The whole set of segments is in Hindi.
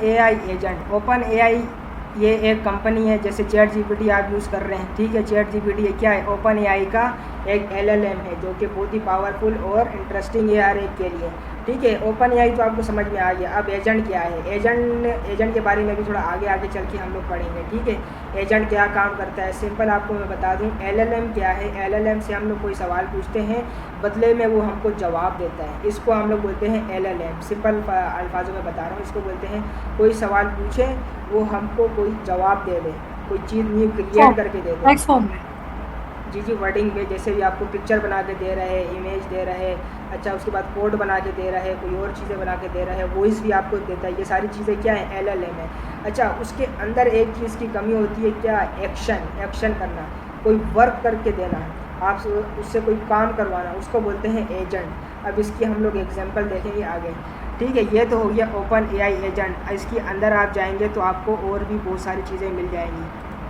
AI एजेंट, ओपन AI ये एक कंपनी है, जैसे चैट जीपीटी आप यूज़ कर रहे हैं, ठीक है। चैट जीपीटी ये क्या है, ओपन AI का एक LLM है जो कि बहुत ही पावरफुल और इंटरेस्टिंग है हर एक के लिए, ठीक है। ओपन AI तो आपको समझ में आ गया। अब एजेंट क्या है, एजेंट के बारे में भी थोड़ा आगे आगे चल के हम लोग पढ़ेंगे, ठीक है। एजेंट क्या काम करता है, सिंपल आपको मैं बता दूं। LLM क्या है, LLM से हम लोग कोई सवाल पूछते हैं, बदले में वो हमको जवाब देता है, इसको हम लोग बोलते हैं LLM। सिंपल अल्फाजों में बता रहा हूँ, इसको बोलते हैं कोई सवाल पूछे वो हमको कोई जवाब दे दे, कोई चीज़ न्यू क्रिएट करके दे दे। टेक्स्ट फॉर्म में। जी वर्डिंग में, जैसे भी आपको पिक्चर बना के दे रहे हैं, इमेज दे रहे हैं, अच्छा उसके बाद कोड बना के दे रहा है, कोई और चीज़ें बना के दे रहा है, वॉइस भी आपको देता है। ये सारी चीज़ें क्या है, LLM है। अच्छा उसके अंदर एक चीज़ की कमी होती है, क्या, एक्शन करना, कोई वर्क करके देना, आप उससे कोई काम करवाना, उसको बोलते हैं एजेंट। अब इसकी हम लोग एग्जांपल देखेंगे आगे, ठीक है। ये तो हो गया ओपन AI एजेंट। इसके अंदर आप जाएंगे तो आपको और भी बहुत सारी चीज़ें मिल जाएंगी,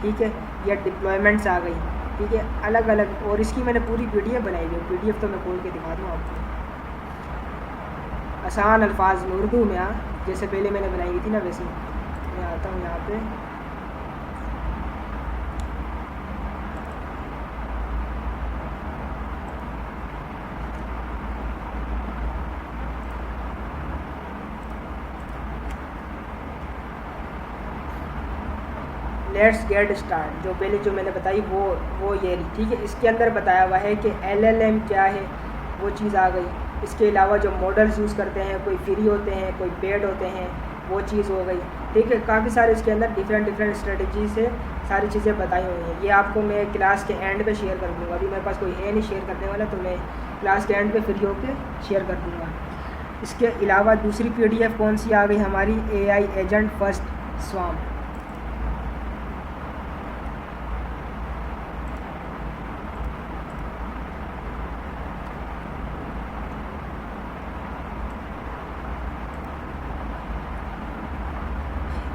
ठीक है। ये डिप्लॉयमेंट्स आ गई, ठीक है, अलग अलग। और इसकी मैंने पूरी PDF बनाई हुई है, PDF तो मैं खोल के दिखा दूँ आपको, आसान अल्फाज में उर्दू में। जैसे पहले मैंने बनाई हुई थी ना, वैसे मैं आता हूँ यहाँ पे। लेट्स गेट स्टार्ट, जो पहले जो मैंने बताई वो ये रही, ठीक है। इसके अंदर बताया हुआ है कि LLM क्या है, वो चीज़ आ गई। इसके अलावा जो मॉडल्स यूज़ करते हैं, कोई फ्री होते हैं, कोई पेड होते हैं, वो चीज़ हो गई, ठीक है। काफ़ी सारे इसके अंदर डिफरेंट स्ट्रेटजी से सारी चीज़ें बताई हुई हैं। ये आपको मैं क्लास के एंड पे शेयर कर दूँगा, अभी मेरे पास कोई है नहीं शेयर करने वाला, तो मैं क्लास के एंड पे फ्री होकर शेयर कर दूँगा। इसके अलावा दूसरी PDF कौन सी आ गई हमारी, AI एजेंट फर्स्ट स्वाम।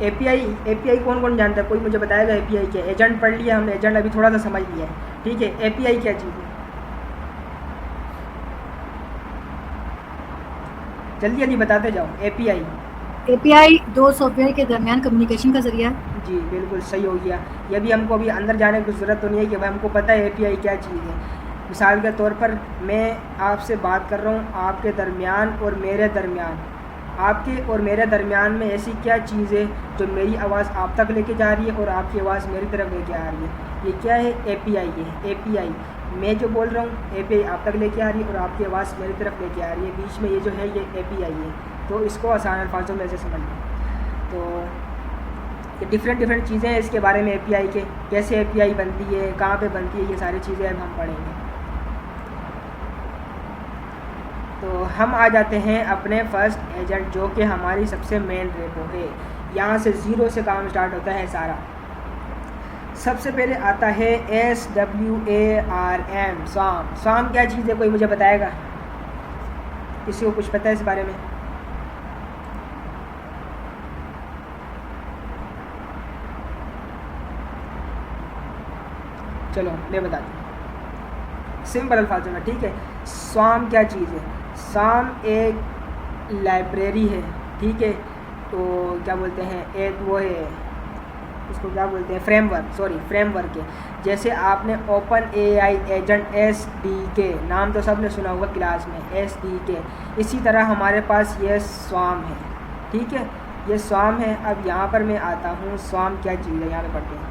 API कौन कौन जानता है, कोई मुझे बताएगा API क्या है। एजेंट पढ़ लिया हमने, एजेंट अभी थोड़ा सा समझ लिया है, ठीक है। API क्या चीज़ है, जल्दी जल्दी बताते जाओ। API दो सॉफ्टवेयर के दरमियान कम्युनिकेशन का जरिया है। जी बिल्कुल सही हो गया। ये भी हमको अभी अंदर जाने की ज़रूरत तो नहीं है कि भाई हमको पता है API क्या चीज़ है। मिसाल के तौर पर मैं आपसे बात कर रहा हूँ, आपके दरमियान और मेरे दरमियान, आपके और मेरे दरमियान में ऐसी क्या चीज़ है जो मेरी आवाज़ आप तक लेके जा रही है और आपकी आवाज़ मेरी तरफ लेके आ रही है, ये क्या है, API है। API मैं जो बोल रहा हूँ, API आप तक लेके आ रही है और आपकी आवाज़ मेरी तरफ लेके आ रही है, बीच में ये जो है ये API है। तो इसको आसान अल्फाजों में से समझ लो। तो ये डिफरेंट चीज़ें हैं इसके बारे में, API के कैसे API बनती है, कहाँ पे बनती है, ये सारी चीज़ें अब हम पढ़ेंगे। तो हम आ जाते हैं अपने फर्स्ट एजेंट, जो कि हमारी सबसे मेन रेपो है। यहाँ से ज़ीरो से काम स्टार्ट होता है सारा। सबसे पहले आता है SWARM, स्वाम क्या चीज़ है, कोई मुझे बताएगा, किसी को कुछ पता है इस बारे में? चलो मैं बताती हूँ सिंपल अल्फाजों में, ठीक है। स्वाम क्या चीज़ है, स्वाम एक लाइब्रेरी है, ठीक है। तो क्या बोलते हैं, एक वो है, उसको क्या बोलते हैं, फ्रेमवर्क है। जैसे आपने ओपन AI एजेंट SDK नाम तो सबने सुना होगा क्लास में, SDK। इसी तरह हमारे पास ये स्वाम है, ठीक है, ये स्वाम है। अब यहाँ पर मैं आता हूँ, स्वाम क्या चीज़ है, यहाँ पे पढ़ते हैं,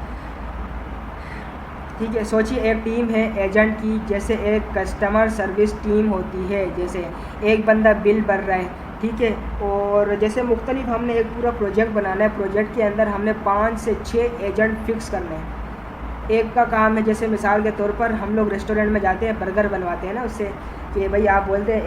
ठीक है। सोचिए एक टीम है एजेंट की, जैसे एक कस्टमर सर्विस टीम होती है, जैसे एक बंदा बिल भर रहा है, ठीक है। और जैसे मुख्तलिफ हमने एक पूरा प्रोजेक्ट बनाना है, प्रोजेक्ट के अंदर हमने 5 से 6 एजेंट फिक्स करने हैं। एक का काम है, जैसे मिसाल के तौर पर हम लोग रेस्टोरेंट में जाते हैं, बर्गर बनवाते हैं ना, उससे कि भाई आप बोलते हैं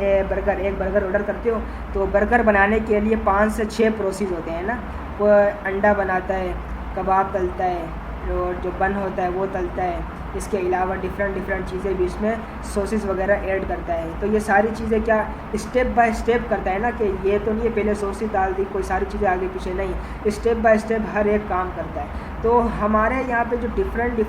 एक बर्गर ऑर्डर करते हो, तो बर्गर बनाने के लिए 5 से 6 प्रोसेस होते हैं ना। वो अंडा बनाता है, कबाब तलता है, और जो बन होता है वो तलता है। इसके अलावा डिफरेंट चीज़ें भी इसमें सॉसेस वगैरह ऐड करता है। तो ये सारी चीज़ें क्या स्टेप बाय स्टेप करता है ना, कि ये तो नहीं है पहले सॉसेस डाल दी, कोई सारी चीज़ें आगे पीछे नहीं, स्टेप बाय स्टेप हर एक काम करता है। तो हमारे यहाँ पे जो डिफरेंट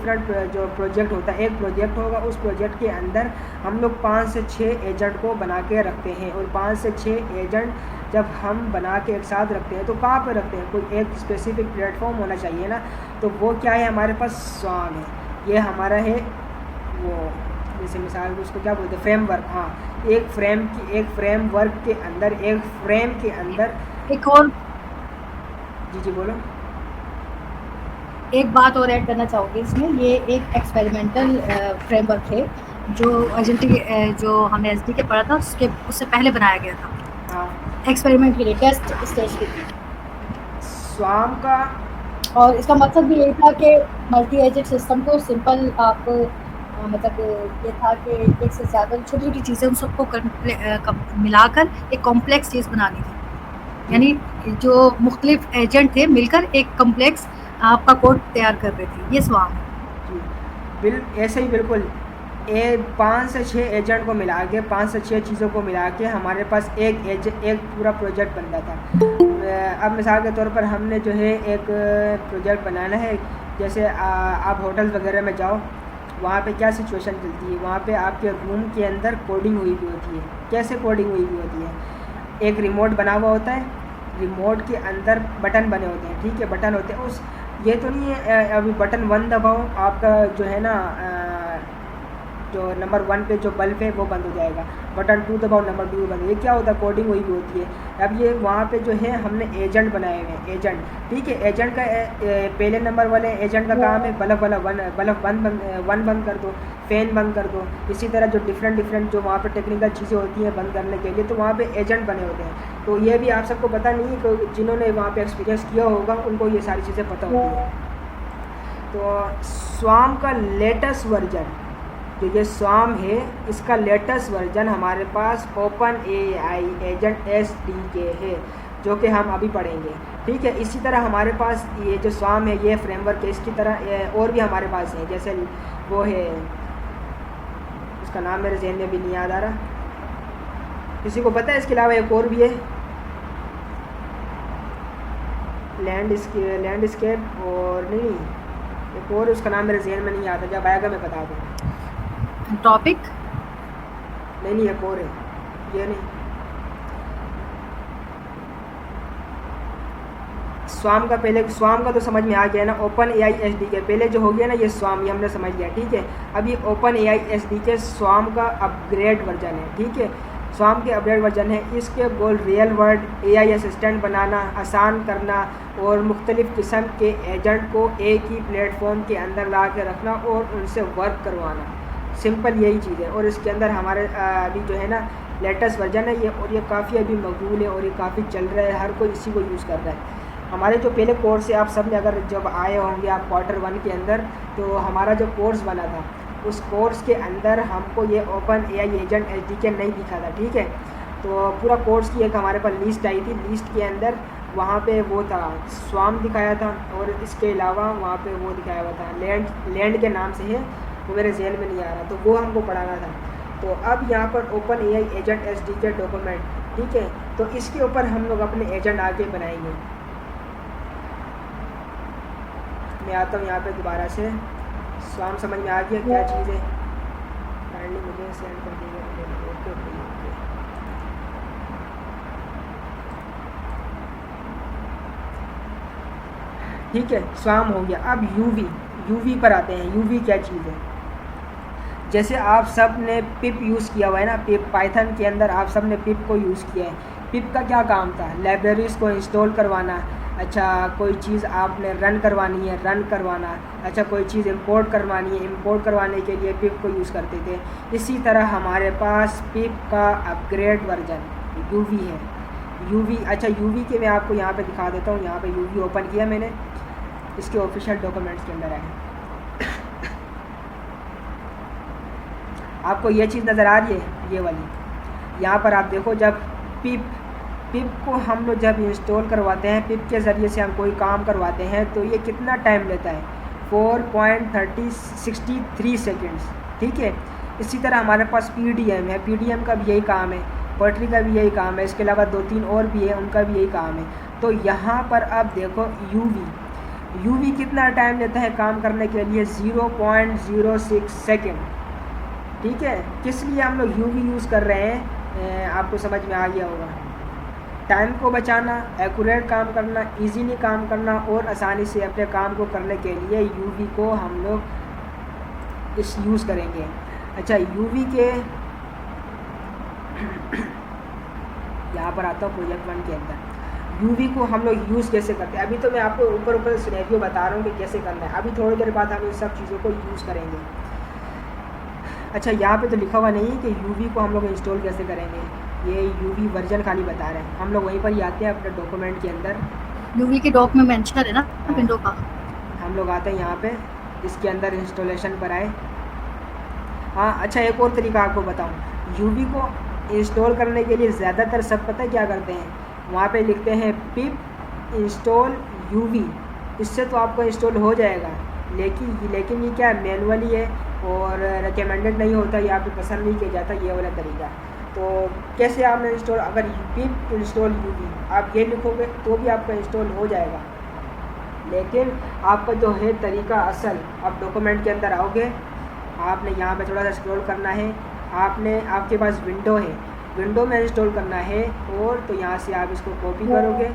जो प्रोजेक्ट होता है, एक प्रोजेक्ट होगा, उस प्रोजेक्ट के अंदर हम लोग 5 से 6 एजेंट को बना के रखते हैं। और 5 से 6 एजेंट जब हम बना के एक साथ रखते हैं तो कहाँ पे रखते हैं, कोई एक स्पेसिफिक प्लेटफॉर्म होना चाहिए ना। तो वो क्या है, हमारे पास स्वाम है, ये हमारा है वो, जैसे मिसाल उसको क्या बोलते हैं, फ्रेमवर्क। हाँ, एक फ्रेमवर्क के अंदर, एक फ्रेम के अंदर एक और जी बोलो। एक बात और ऐड करना चाहूँगी इसमें, ये एक एक्सपेरिमेंटल फ्रेमवर्क है जो जो हमने एसडी के पढ़ा था उससे पहले बनाया गया था। हाँ, एक्सपेरिमेंट के लिए, टेस्ट स्टेज के लिए। स्वाम का, और इसका मकसद भी यही था कि मल्टी एजेंट सिस्टम को सिंपल आप मतलब ये था कि एक से ज़्यादा छोटी छोटी चीज़ें उन सबको मिलाकर एक कॉम्प्लेक्स चीज़ बनानी थी। यानी जो मुख्तलिफ एजेंट थे मिलकर एक कॉम्प्लेक्स आपका कोड तैयार कर रहे थे, ये स्वाम है। ऐसे ही बिल्कुल 5 से 6 एजेंट को मिला के, 5 से 6 चीज़ों को मिला के हमारे पास एक पूरा प्रोजेक्ट बनता था। अब मिसाल के तौर पर हमने जो है एक प्रोजेक्ट बनाना है, जैसे आप होटल वगैरह में जाओ, वहाँ पे क्या सिचुएशन चलती है, वहाँ पे आपके रूम के अंदर कोडिंग हुई भी होती है। कैसे कोडिंग हुई भी होती है, एक रिमोट बना हुआ होता है, रिमोट के अंदर बटन बने होते हैं, ठीक है, बटन होते हैं। उस ये तो नहीं है अभी बटन 1 दबाओ, आपका जो है ना जो नंबर 1 पे जो बल्ब है वो बंद हो जाएगा, बटन 2 दबाओ, नंबर 2 बंद। ये क्या होता है, कोडिंग हुई भी होती है। अब ये वहाँ पे जो है हमने एजेंट बनाए हुए हैं, एजेंट, ठीक है। एजेंट का पहले नंबर वाले एजेंट का काम है बल्ब वाला बल्ब वन बंद कर दो, फ़ैन बंद कर दो। इसी तरह जो डिफरेंट जो वहाँ पे टेक्निकल चीज़ें होती हैं बंद करने के लिए, तो वहाँ पे एजेंट बने होते हैं। तो ये भी आप सबको पता नहीं है, कि जिन्होंने वहाँ पे एक्सपीरियंस किया होगा उनको ये सारी चीज़ें पता होती हैं। तो स्वाम का लेटेस्ट वर्जन, जो ये स्वाम है, इसका लेटेस्ट वर्जन हमारे पास ओपन एआई एजेंट SDK है, जो कि हम अभी पढ़ेंगे, ठीक है। इसी तरह हमारे पास ये जो स्वाम है, ये फ्रेमवर्क है, इसकी तरह और भी हमारे पास है, जैसे वो है, उसका नाम मेरे जहन में भी नहीं याद आ रहा। किसी को पता है इसके अलावा एक और भी है, लैंडस्केप और नहीं, एक और, उसका नाम मेरे जहन में नहीं आता, जब आएगा मैं बता दूँ। टॉपिक नहीं, एक और है, ये नहीं। स्वाम का तो समझ में आ गया ना, ओपन एआई SDK पहले जो हो गया ना, ये स्वाम, ये हमने समझ लिया, ठीक है। अब ये ओपन एआई SDK स्वाम का अपग्रेड वर्जन है, ठीक है। स्वाम के अपग्रेड वर्जन है। इसके गोल रियल वर्ल्ड एआई असिस्टेंट बनाना, आसान करना और मुख्तलिफ़ किस्म के एजेंट को एक ही प्लेटफॉर्म के अंदर ला के रखना और उनसे वर्क करवाना, सिंपल यही चीज़ है। और इसके अंदर हमारे अभी जो है ना लेटेस्ट वर्जन है ये, और ये काफ़ी अभी मकबूल है और ये काफ़ी चल रहा है, हर कोई इसी को यूज़ कर रहा है। हमारे जो पहले कोर्स है, आप सब ने अगर जब आए होंगे आप Q1 के अंदर, तो हमारा जो कोर्स बना था उस कोर्स के अंदर हमको ये ओपन एआई एजेंट SDK नहीं दिखा था, ठीक है। तो पूरा कोर्स की एक हमारे पास लिस्ट आई थी, लिस्ट के अंदर वहाँ पे वो था, स्वाम दिखाया था, और इसके अलावा वहाँ पे वो दिखाया हुआ था, लैंड के नाम से है, वो मेरे जहन में नहीं आ रहा, तो वो हमको पढ़ाना था। तो अब यहाँ पर open AI agent SDK document, ठीक है, तो इसके ऊपर हम लोग अपने एजेंट आगे बनाएंगे। मैं आता हूँ यहाँ पे दोबारा से। स्वाम समझ में आ गया क्या चीज़ है, काइंडली मुझे सेंड कर दीजिएगा। ओके ओके, ठीक है, स्वाम हो गया। अब यूवी पर आते हैं। यूवी क्या चीज़ है, जैसे आप सब ने पिप यूज़ किया हुआ है ना, पिप पाइथन के अंदर आप सब ने पिप को यूज़ किया है। पिप का क्या काम था, लाइब्रेरीज़ को इंस्टॉल करवाना, अच्छा कोई चीज़ आपने रन करवानी है, रन करवाना, अच्छा कोई चीज़ इंपोर्ट करवानी है, इंपोर्ट करवाने के लिए पिप को यूज़ करते थे। इसी तरह हमारे पास पिप का अपग्रेड वर्जन यूवी है। यूवी, अच्छा यूवी के मैं आपको यहाँ पे दिखा देता हूँ। यहाँ पे यूवी ओपन किया मैंने, इसके ऑफिशियल डॉक्यूमेंट्स के अंदर है। आपको ये चीज़ नज़र आ रही है, ये वाली, यहाँ पर आप देखो, जब पिप को हम लोग जब इंस्टॉल करवाते हैं, पिप के ज़रिए से हम कोई काम करवाते हैं, तो ये कितना टाइम लेता है, 4.63 सेकेंड्स, ठीक है। इसी तरह हमारे पास PDM है, PDM का भी यही काम है, पोएट्री का भी यही काम है, इसके अलावा 2-3 और भी है, उनका भी यही काम है। तो यहाँ पर आप देखो यूवी कितना टाइम लेता है काम करने के लिए? 0.06 सेकेंड। ठीक है, किस लिए हम लोग यूवी यूज़ कर रहे हैं आपको समझ में आ गया होगा। टाइम को बचाना, एक्यूरेट काम करना, इजीली काम करना और आसानी से अपने काम को करने के लिए यूवी को हम लोग इस यूज़ करेंगे। अच्छा, यूवी के यहाँ पर आता हूँ प्रोजेक्ट 1 के अंदर यूवी को हम लोग यूज़ कैसे करते हैं। अभी तो मैं आपको ऊपर सिनेरियो बता रहा हूँ कि कैसे करना है, अभी थोड़ी देर बाद हम इन सब चीज़ों को यूज़ करेंगे। अच्छा, यहाँ पे तो लिखा हुआ नहीं है कि यूवी को हम लोग इंस्टॉल कैसे करेंगे, ये यूवी वर्जन खाली बता रहे हैं। हम लोग वहीं पर ही आते हैं अपने डॉक्यूमेंट के अंदर, यूवी के डॉक में मेंशन है ना विंडो का, हम लोग आते हैं यहाँ पे, इसके अंदर इंस्टॉलेशन पर आए। हाँ, अच्छा एक और तरीका आपको बताऊँ, यूवी को इंस्टॉल करने के लिए ज़्यादातर सब पता है क्या करते हैं, वहाँ पे लिखते हैं पिप इंस्टॉल यूवी। इससे तो आपको इंस्टॉल हो जाएगा, लेकिन ये क्या मैनुअली है और रिकमेंडेड नहीं होता, ये आपको पसंद नहीं किया जाता ये वाला तरीका। तो कैसे आपने इंस्टॉल, अगर पिप इंस्टॉल यूवी आप ये लिखोगे तो भी आपका इंस्टॉल हो जाएगा, लेकिन आपका जो है तरीका असल, आप डॉक्यूमेंट के अंदर आओगे, आपने यहाँ पे थोड़ा सा स्क्रॉल करना है, आपके पास विंडो है, विंडो में इंस्टॉल करना है, और तो यहाँ से आप इसको कॉपी करोगे,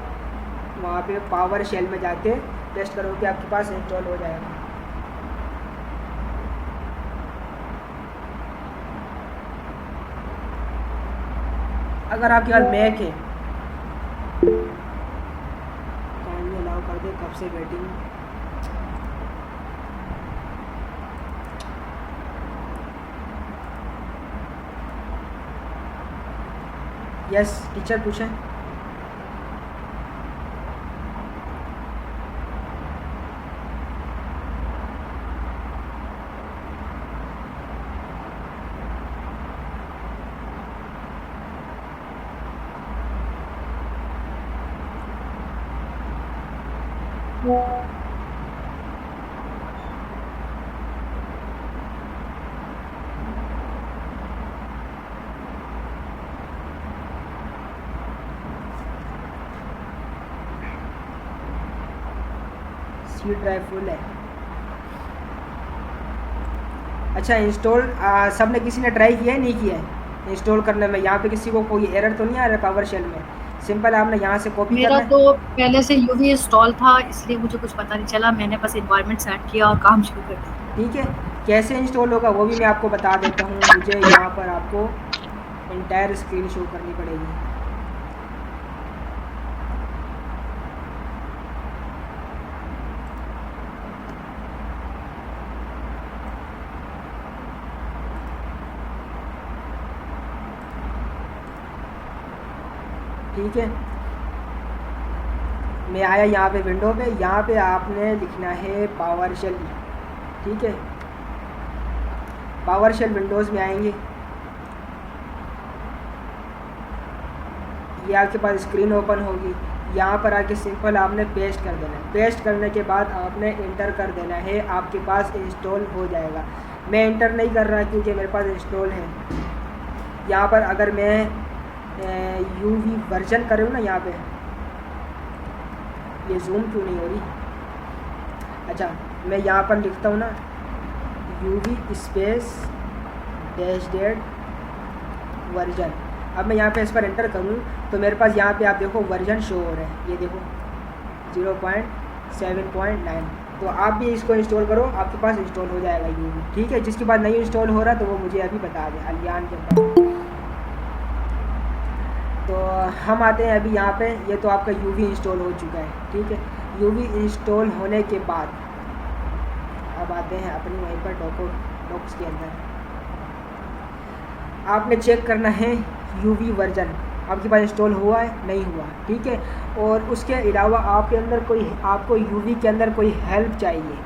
वहाँ पे पावर शेल में जाके पेस्ट करोगे, आपके पास इंस्टॉल हो जाएगा। अगर आपके पास मैक है, काइंडली अलाउ कर दे, कब से वेटिंग। यस टीचर पूछें। सी ड्राइव फुल है। अच्छा, इंस्टॉल सब ने, किसी ने ट्राई किया है नहीं किया है इंस्टॉल करने में? यहाँ पे किसी को कोई एरर तो नहीं आ रहा है पावर शेल में? सिंपल आपने यहाँ से कॉपी करना मेरा है। तो पहले से यूवी इंस्टॉल था, इसलिए मुझे कुछ पता नहीं चला, मैंने बस एनवायरनमेंट सेट किया और काम शुरू कर दिया। ठीक है, कैसे इंस्टॉल होगा वो भी मैं आपको बता देता हूँ। मुझे यहाँ पर आपको इंटायर स्क्रीन शो करनी पड़ेगी। ठीक है, मैं आया यहाँ पे विंडो पे, यहाँ पे आपने लिखना है पावर शेल। ठीक है, पावर शेल विंडोज़ में आएंगे, ये आपके पास स्क्रीन ओपन होगी। यहाँ पर आके सिंपल आपने पेस्ट कर देना है, पेस्ट करने के बाद आपने इंटर कर देना है, आपके पास इंस्टॉल हो जाएगा। मैं इंटर नहीं कर रहा क्योंकि मेरे पास इंस्टॉल है। यहाँ पर अगर मैं यूवी वर्जन करूँ ना, यहाँ पे ये जूम क्यों नहीं हो रही? अच्छा, मैं यहाँ पर लिखता हूँ ना यूवी स्पेस -डेड वर्जन। अब मैं यहाँ पे इस पर एंटर करूँ तो मेरे पास यहाँ पे आप देखो वर्जन शो हो रहा है, ये देखो 0.7.9। तो आप भी इसको इंस्टॉल करो, आपके पास इंस्टॉल हो जाएगा यूवी। ठीक है, जिसके बाद नहीं इंस्टॉल हो रहा तो वो मुझे अभी बता दें अलियान के अंदर। तो हम आते हैं अभी यहाँ पे, ये तो आपका यूवी इंस्टॉल हो चुका है। ठीक है, यूवी इंस्टॉल होने के बाद अब आते हैं अपनी वहीं पर डॉक्स के अंदर, आपने चेक करना है यूवी वर्जन आपके पास इंस्टॉल हुआ है नहीं हुआ। ठीक है, और उसके अलावा आपको यूवी के अंदर कोई हेल्प चाहिए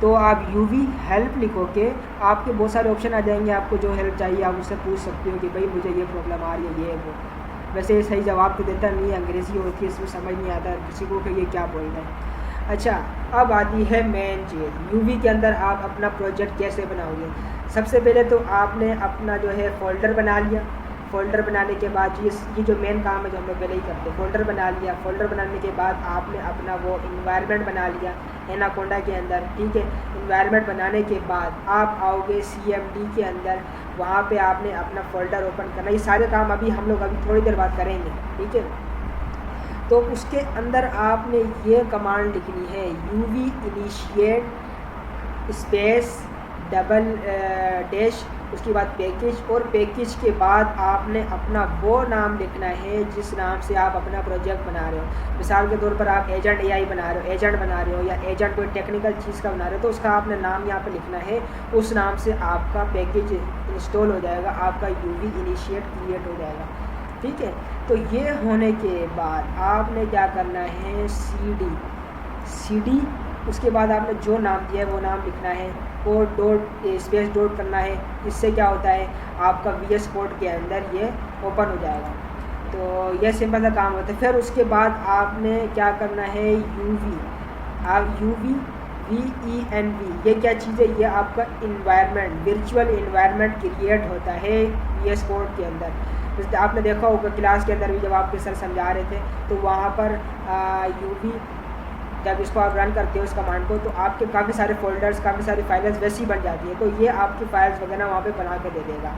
तो आप यूवी हेल्प लिखोगे, आपके बहुत सारे ऑप्शन आ जाएंगे। आपको जो हेल्प चाहिए आप उससे पूछ सकते हो कि भाई मुझे ये प्रॉब्लम आ रही है, ये वो। वैसे ये सही जवाब तो देता नहीं है, अंग्रेज़ी होती है, इसमें समझ नहीं आता किसी को कि ये क्या बोल रहा है। अच्छा, अब आती है मेन चीज़, यूवी के अंदर आप अपना प्रोजेक्ट कैसे बनाओगे। सबसे पहले तो आपने अपना जो है फ़ोल्डर बना लिया, फ़ोल्डर बनाने के बाद ये जो मेन काम है जो हम लोग पहले ही करते हैं, फ़ोल्डर बना लिया। फ़ोल्डर बनाने के बाद आपने अपना वो इन्वायरमेंट बना लिया एनाकोंडा के अंदर, ठीक है। इन्वायरमेंट बनाने के बाद आप आओगे CMD के अंदर, वहाँ पे आपने अपना फ़ोल्डर ओपन करना। ये सारे काम अभी हम लोग अभी थोड़ी देर बाद करेंगे, ठीक है। तो उसके अंदर आपने ये कमांड लिखनी है UV initiate space double dash, उसके बाद पैकेज, और पैकेज के बाद आपने अपना वो नाम लिखना है जिस नाम से आप अपना प्रोजेक्ट बना रहे हो। मिसाल के तौर पर आप एजेंट AI बना रहे हो, एजेंट बना रहे हो, या एजेंट कोई टेक्निकल चीज़ का बना रहे हो, तो उसका आपने नाम यहाँ पे लिखना है। उस नाम से आपका पैकेज इंस्टॉल हो जाएगा, आपका UV इनिशिएट क्रिएट हो जाएगा, ठीक है। तो ये होने के बाद आपने क्या करना है, CD, उसके बाद आपने जो नाम दिया है वो नाम लिखना है, और डॉट स्पेस डॉट करना है। इससे क्या होता है, आपका VS कोड के अंदर ये ओपन हो जाएगा। तो यह सिंपल सा काम होता है। फिर उसके बाद आपने क्या करना है, UV VENV, ये क्या चीज़ है, ये आपका इन्वायरमेंट, वर्चुअल इन्वायरमेंट क्रिएट होता है VS कोड के अंदर। जैसे आपने देखा होगा क्लास के अंदर भी जब आपके सर समझा रहे थे, तो वहाँ पर UV जब इसको आप रन करते हो इस कमांड को, तो आपके काफ़ी सारे फोल्डर्स, काफ़ी सारी फाइल्स वैसी बन जाती है। तो ये आपकी फाइल्स वगैरह वहाँ पे बना कर दे देगा।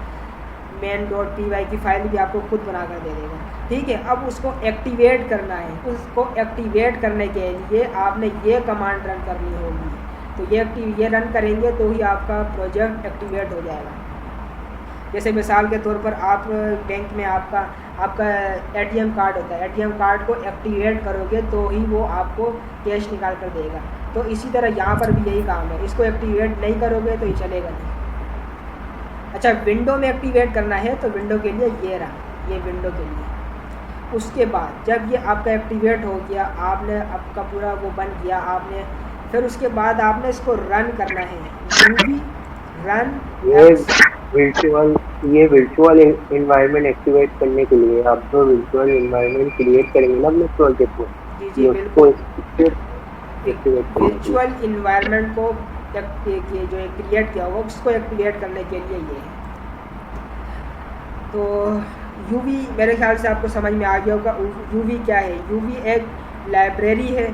main.py की फ़ाइल भी आपको खुद बना कर दे देगा, ठीक है। अब उसको एक्टिवेट करना है। उसको एक्टिवेट करने के लिए आपने ये कमांड रन करनी होगी। तो ये रन करेंगे तो ही आपका प्रोजेक्ट एक्टिवेट हो जाएगा। जैसे मिसाल के तौर पर आप बैंक में आपका ATM कार्ड होता है, ATM कार्ड को एक्टिवेट करोगे तो ही वो आपको कैश निकाल कर देगा। तो इसी तरह यहाँ पर भी यही काम है, इसको एक्टिवेट नहीं करोगे तो ये चलेगा नहीं। अच्छा, विंडो में एक्टिवेट करना है तो विंडो के लिए ये रहा, ये विंडो के लिए। उसके बाद जब ये आपका एक्टिवेट हो गया, आपने आपका पूरा वो बन गया आपने, फिर उसके बाद आपने इसको रन करना है, UV रन। ये वर्चुअल इन्वायरमेंट एक्टिवेट करने के लिए आप जो वर्चुअल इन्वायरमेंट क्रिएट करेंगे ना अपने प्रोजेक्ट को, जी बिल्कुल वर्चुअल इन्वायरमेंट को जो क्रिएट किया होगा उसको एक्टिवेट करने के लिए ये है। तो UV मेरे ख्याल से आपको समझ में आ गया होगा। UV क्या है, UV एक लाइब्रेरी है,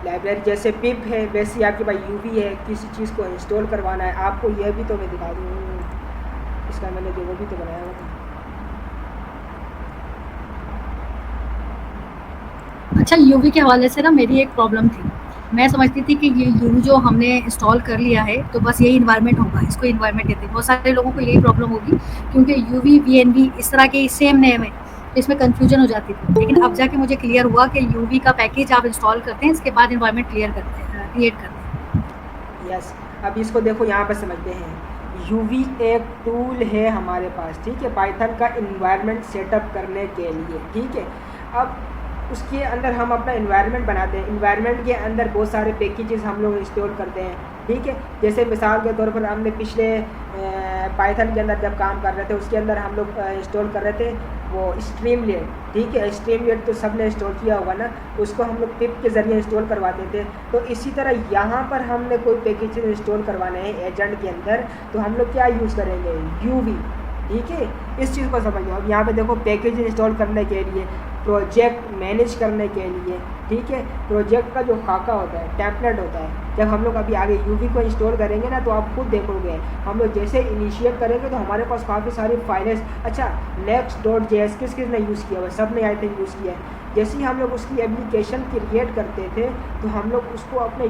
लाइब्रेरी जैसे पिप है वैसे आपके पास UV है। किसी चीज़ को इंस्टॉल करवाना है आपको, यह भी तो मैं दिखा दूँ, इसका मैंने जो वो भी तो बनाया हुआ था। अच्छा, UV के हवाले से ना मेरी एक प्रॉब्लम थी। मैं समझती थी कि ये UV जो हमने इंस्टॉल कर लिया है तो बस यही इन्वायरमेंट होगा, इसको इन्वायरमेंट कहते हैं। बहुत सारे लोगों को यही प्रॉब्लम होगी क्योंकि UV VNV इस तरह के सेम नेम है, तो इसमें कन्फ्यूजन हो जाती थी। लेकिन अब जाके मुझे क्लियर हुआ कि UV का पैकेज आप इंस्टॉल करते हैं, इसके बाद इन्वायरमेंट क्रिएट करते हैं। यस, अब इसको देखो यहाँ पर समझते हैं। UV एक टूल है हमारे पास, ठीक है, पाइथन का इन्वायरमेंट सेटअप करने के लिए, ठीक है। अब उसके अंदर हम अपना इन्वायरमेंट बनाते हैं। इन्वायरमेंट के अंदर बहुत सारे पैकेजेस हम लोग इंस्टॉल करते हैं, ठीक है। जैसे मिसाल के तौर पर हमने पिछले पाइथन के अंदर जब काम कर रहे थे उसके अंदर हम लोग इंस्टॉल कर रहे थे वो स्ट्रीमलेट, ठीक है। स्ट्रीमलेट तो सब ने इंस्टॉल किया होगा ना, उसको हम लोग पिप के ज़रिए इंस्टॉल करवाते थे। तो इसी तरह यहाँ पर हमने कोई पैकेज इंस्टॉल करवाने हैं एजेंट के अंदर, तो हम लोग क्या यूज़ करेंगे, UV, ठीक है। इस चीज़ को समझो। अब यहाँ पे देखो पैकेज इंस्टॉल करने के लिए, प्रोजेक्ट मैनेज करने के लिए, ठीक है, प्रोजेक्ट का जो खाका होता है, टेम्पलेट होता है। जब हम लोग अभी आगे UV को इंस्टॉल करेंगे ना तो आप खुद देखोगे, हम लोग जैसे इनिशिएट करेंगे तो हमारे पास काफ़ी सारी फाइलें। अच्छा, next.js किस ने यूज़ किया हुआ, सब ने आई थिंक यूज़ किया है। जैसे ही हम लोग उसकी एप्लीकेशन क्रिएट करते थे तो हम लोग उसको अपने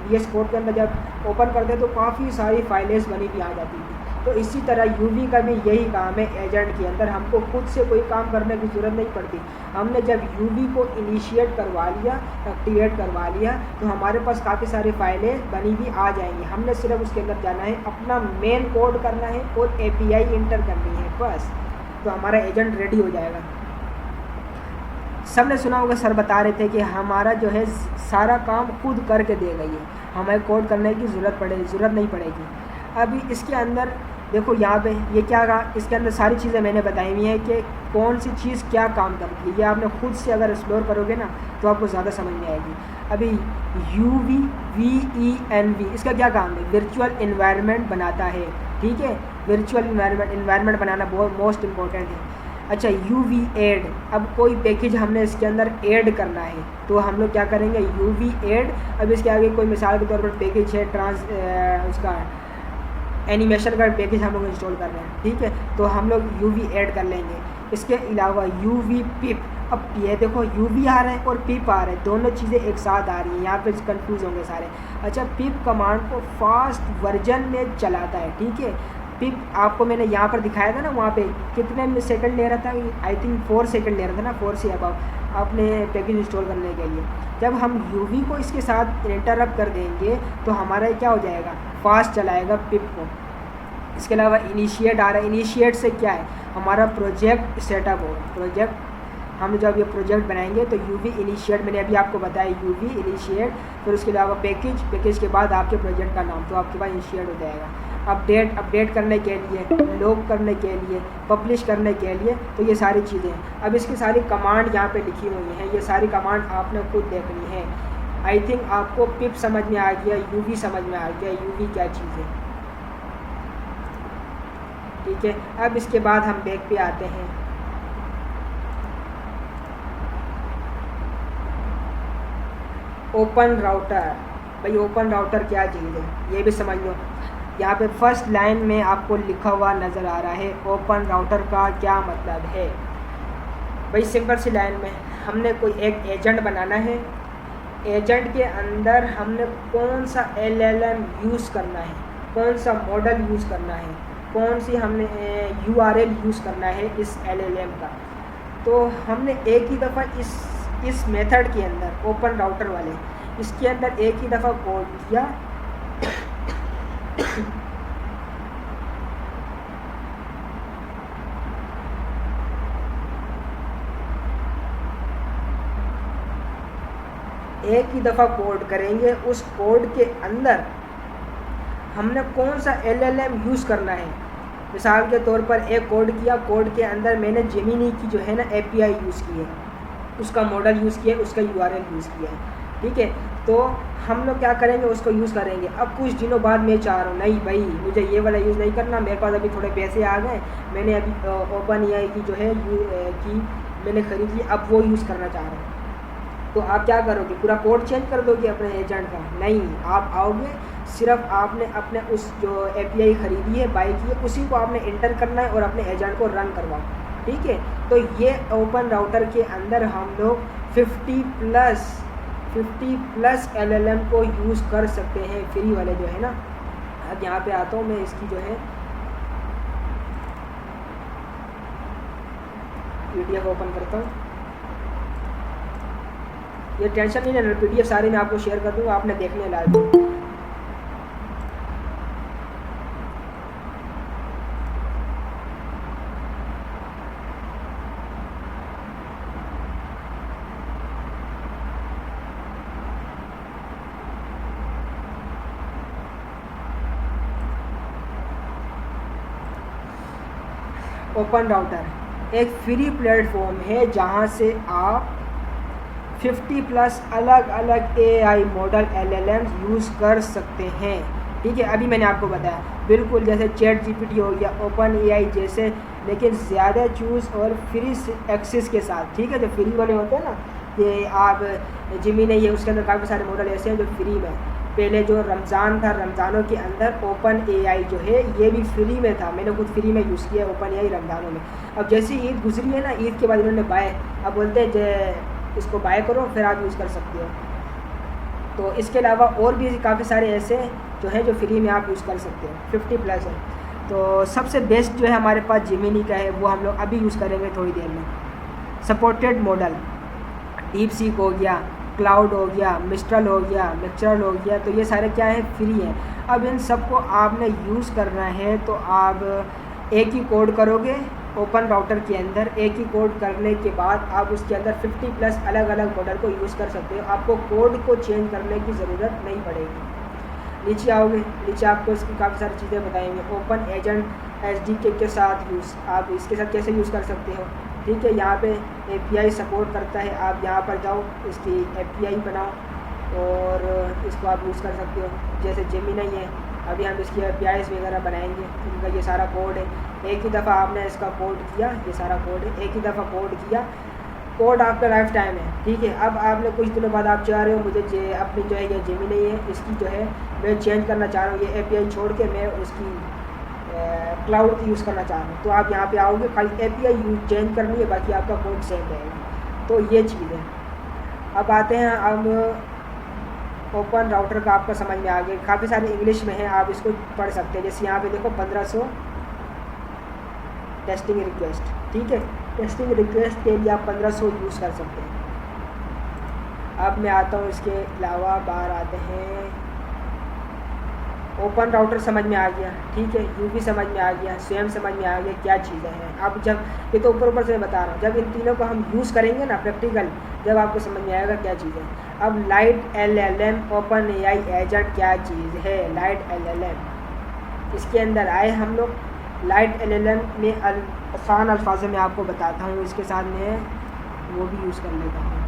VS कोड के अंदर जब ओपन करते तो काफ़ी सारी फाइलें बनी भी आ जाती थी। तो इसी तरह UV का भी यही काम है एजेंट के अंदर, हमको खुद से कोई काम करने की ज़रूरत नहीं पड़ती। हमने जब UV को इनिशिएट करवा लिया, एक्टिवेट करवा लिया, तो हमारे पास काफ़ी सारी फाइलें बनी भी आ जाएंगी। हमने सिर्फ उसके अंदर जाना है, अपना मेन कोड करना है और API इंटर करनी है, बस, तो हमारा एजेंट रेडी हो जाएगा। सब ने सुना होगा सर बता रहे थे कि हमारा जो है सारा काम खुद करके देगा, ये हमें कोड करने की ज़रूरत नहीं पड़ेगी। अभी इसके अंदर देखो यहाँ पे ये क्या रहा, इसके अंदर सारी चीज़ें मैंने बताई हुई हैं कि कौन सी चीज़ क्या काम करती है। ये आपने खुद से अगर एक्सप्लोर करोगे ना तो आपको ज़्यादा समझ में आएगी। अभी UV VENV इसका क्या काम है, वर्चुअल इन्वायरमेंट बनाता है, ठीक है। वर्चुअल इन्वायरमेंट बनाना बहुत मोस्ट इम्पोर्टेंट है। अच्छा, UV ऐड, अब कोई पैकेज हमने इसके अंदर ऐड करना है तो हम लोग क्या करेंगे, UV ऐड। अब इसके आगे कोई मिसाल के तौर पर पैकेज है उसका एनिमेशन का पैकेज हम लोग इंस्टॉल कर रहे हैं, ठीक है, तो हम लोग UV ऐड कर लेंगे। इसके अलावा UV पिप, अब ये देखो UV आ रहा है और पिप आ रहा है, दोनों चीज़ें एक साथ आ रही हैं, यहाँ पे कंफ्यूज होंगे सारे। अच्छा, पिप कमांड को फास्ट वर्जन में चलाता है, ठीक है। पिप आपको मैंने यहाँ पर दिखाया था ना, वहाँ पे कितने सेकंड ले रहा था, आई थिंक 4 सेकंड ले रहा था ना, 4 से अबाव आपने पैकेज इंस्टॉल करने के लिए। जब हम UV को इसके साथ इंटरप्ट कर देंगे तो हमारा क्या हो जाएगा, फास्ट चलाएगा पिप को। इसके अलावा इनिशिएट आ रहा है, इनिशिएट से क्या है, हमारा प्रोजेक्ट सेटअप हो। प्रोजेक्ट हम जब ये प्रोजेक्ट बनाएंगे तो UV इनिशिएट, मैंने अभी आपको बताया UV इनिशिएट, फिर उसके अलावा पैकेज के बाद आपके प्रोजेक्ट का नाम, तो आपके पास इनिशिएट हो जाएगा। अपडेट करने के लिए, लॉग करने के लिए, पब्लिश करने के लिए, तो ये सारी चीज़ें हैं। अब इसकी सारी कमांड यहाँ पे लिखी हुई हैं, ये सारी कमांड आपने खुद देखनी है। आई थिंक आपको पिप समझ में आ गया, UV समझ में आ गया, UV क्या चीज़ है, ठीक है। अब इसके बाद हम बैक पे आते हैं। ओपन राउटर, भाई ओपन राउटर क्या चीज़ है ये भी समझ लो। यहाँ पे फर्स्ट लाइन में आपको लिखा हुआ नज़र आ रहा है ओपन राउटर का क्या मतलब है। भाई सिंपल सी लाइन में हमने कोई एक एजेंट बनाना है, एजेंट के अंदर हमने कौन सा LLM यूज़ करना है, कौन सा मॉडल यूज़ करना है, कौन सी हमने URL यूज़ करना है इस LLM का। तो हमने एक ही दफ़ा इस मेथड के अंदर, ओपन राउटर वाले इसके अंदर एक ही दफ़ा कोड किया एक ही दफ़ा कोड करेंगे, उस कोड के अंदर हमने कौन सा LLM यूज़ करना है। मिसाल के तौर पर एक कोड किया, कोड के अंदर मैंने जेमिनी की जो है ना API यूज़ की है, उसका मॉडल यूज़ किया है, उसका URL यूज़ किया है, ठीक है। तो हम लोग क्या करेंगे, उसको यूज़ करेंगे। अब कुछ दिनों बाद मैं चाह रहा हूँ नहीं भाई मुझे ये वाला यूज़ नहीं करना, मेरे पास अभी थोड़े पैसे आ गए, मैंने अभी OpenAI की जो है की मैंने खरीदी, अब वो यूज़ करना चाह रहा हूँ। तो आप क्या करोगे, पूरा कोड चेंज कर दोगे अपने एजेंट का? नहीं, आप आओगे, सिर्फ आपने अपने उस जो API खरीदी है, बाई की है, उसी को आपने इंटर करना है और अपने एजेंट को रन करवाओ, ठीक है। तो ये ओपन राउटर के अंदर हम लोग 50 प्लस LLM को यूज़ कर सकते हैं, फ्री वाले जो है ना। अब यहाँ पे आता हूँ मैं, इसकी जो है PDF ओपन करता हूँ। ये टेंशन नहीं लेना, PDF सारी मैं आपको शेयर कर दूँगा, आपने देखने लायक। ओपन राउटर एक फ्री प्लेटफॉर्म है जहां से आप 50 प्लस अलग अलग AI मॉडल LLMs यूज़ कर सकते हैं, ठीक है। अभी मैंने आपको बताया बिल्कुल जैसे ChatGPT हो गया, OpenAI जैसे, लेकिन ज़्यादा चूज़ और फ्री एक्सेस के साथ, ठीक है। जो फ्री वाले होते हैं ना, ये आप जेमिनी है, उसके अंदर काफ़ी सारे मॉडल ऐसे हैं जो फ्री में। पहले जो रमज़ान था, रमज़ानों के अंदर OpenAI जो है ये भी फ्री में था, मैंने खुद फ्री में यूज़ किया OpenAI रमज़ानों में। अब जैसी ईद गुजरी है ना, ईद के बाद इन्होंने बाय, अब बोलते हैं इसको बाय करो फिर आप यूज़ कर सकते हो। तो इसके अलावा और भी काफ़ी सारे ऐसे जो है जो फ्री में आप यूज़ कर सकते हो, 50 प्लस है। तो सबसे बेस्ट जो है हमारे पास जेमिनी का है, वो हम लोग अभी यूज़ करेंगे थोड़ी देर में। सपोर्टेड मॉडल DeepSeek हो गया, क्लाउड हो गया, मिस्ट्रल हो गया, मिक्सचर हो गया, तो ये सारे क्या है, फ्री हैं। अब इन सबको आपने यूज़ करना है तो आप एक ही कोड करोगे ओपन राउटर के अंदर, एक ही कोड करने के बाद आप उसके अंदर 50 प्लस अलग अलग मॉडल को यूज़ कर सकते हो, आपको कोड को चेंज करने की ज़रूरत नहीं पड़ेगी। नीचे आओगे, नीचे आपको इसकी काफ़ी सारी चीज़ें बताएंगे। ओपन एजेंट SDK के साथ यूज़, आप इसके साथ कैसे यूज़ कर सकते हो, ठीक है। यहाँ पे API सपोर्ट करता है, आप यहाँ पर जाओ, इसकी API बनाओ और इसको आप यूज़ कर सकते हो। जैसे जेमिनी है, अभी हम इसकी APIs वगैरह बनाएंगे, इनका ये सारा कोड है। एक ही दफ़ा आपने इसका कोड किया, ये सारा कोड है, एक ही दफ़ा कोड किया, कोड आपका लाइफ टाइम है, ठीक है। अब आपने कुछ दिनों बाद आप चाह रहे हो मुझे अपनी जो है ये जेमिनी है इसकी जो है मैं चेंज करना चाह रहा हूँ, ये API छोड़ के मैं उसकी क्लाउड की यूज़ करना चाह रहा हूँ, तो आप यहाँ पे आओगे, खाली API यूज चेंज करनी है, बाकी आपका कोड सेम रहेगा। तो ये चीज़ है। अब आते हैं, अब ओपन राउटर का आपका समझ में आ गया, काफ़ी सारे इंग्लिश में है, आप इसको पढ़ सकते हैं। जैसे यहाँ पे देखो 1500 टेस्टिंग रिक्वेस्ट, ठीक है, टेस्टिंग रिक्वेस्ट के लिए आप 1500 यूज़ कर सकते हैं। अब मैं आता हूँ इसके अलावा, बाहर आते हैं, ओपन राउटर समझ में आ गया, ठीक है, यूवी समझ में आ गया, स्वयं समझ में आ गया क्या चीज़ें हैं। अब जब ये तो ऊपर से मैं बता रहा हूँ, जब इन तीनों को हम यूज़ करेंगे ना प्रैक्टिकल, जब आपको समझ में आएगा क्या चीज़ है। अब light LLM open AI agent क्या चीज़ है। लाइट LLM इसके अंदर आए हम लोग, लाइट LLM में आसान अल्फाजों में आपको बताता हूँ, इसके साथ में वो भी यूज़ कर लेता हूँ।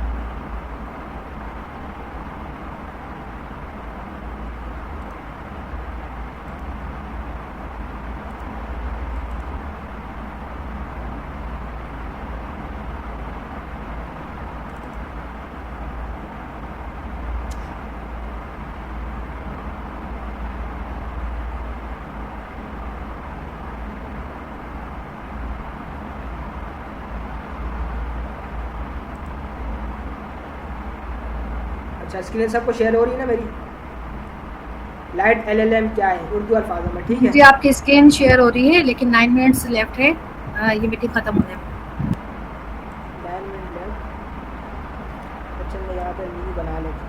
अच्छा, स्क्रीन सबको शेयर हो रही है ना मेरी। लाइट LLM क्या है उर्दू अल्फाजों में, ठीक है जी, आपकी स्क्रीन शेयर हो रही है, लेकिन 9 मिनट्स लेफ्ट है ये मीटिंग खत्म होने में। 9 मिनट लेफ्ट। अच्छा, मैं यहाँ पे न्यू बना लेता हूँ।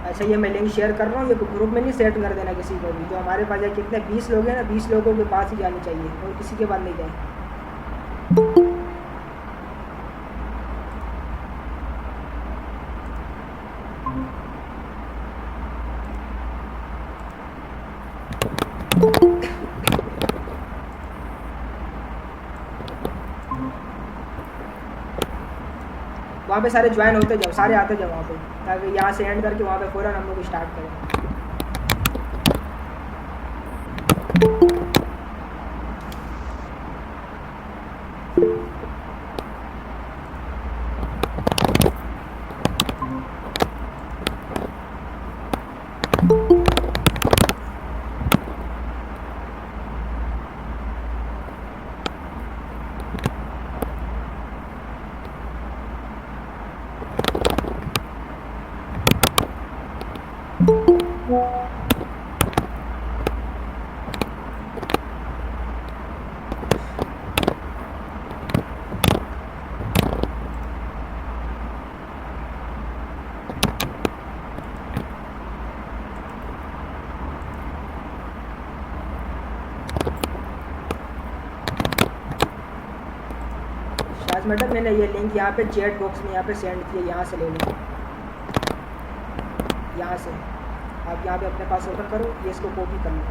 अच्छा, ये मैं लिंक शेयर कर रहा हूँ, ये ग्रुप में नहीं सेट कर देना किसी को भी। जो हमारे पास है कितने 20 लोग हैं ना, 20 लोगों के पास ही जानी चाहिए और किसी के पास नहीं जाए। वहाँ पे सारे ज्वाइन होते जाओ, सारे आते जाओ वहाँ पे, ताकि यहाँ से एंड करके वहाँ पे फ़ौरन हम लोग स्टार्ट करें। शायद मैडम मैंने ये लिंक यहाँ पे चैट बॉक्स में यहाँ पे सेंड किया, यहाँ से ले लो, यहाँ से आप यहाँ पे अपने पास ओपन करो, ये इसको कॉपी कर लो।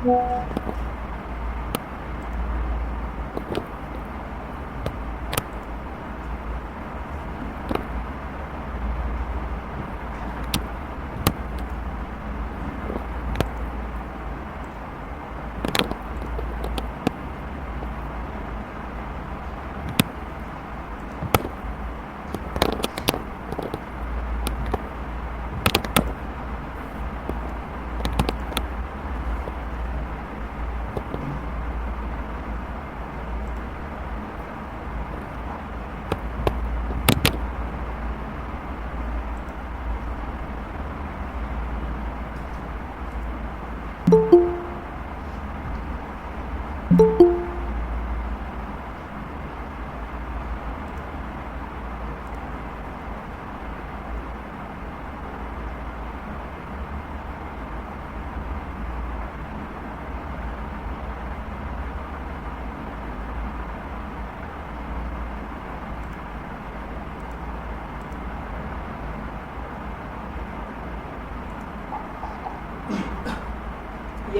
ये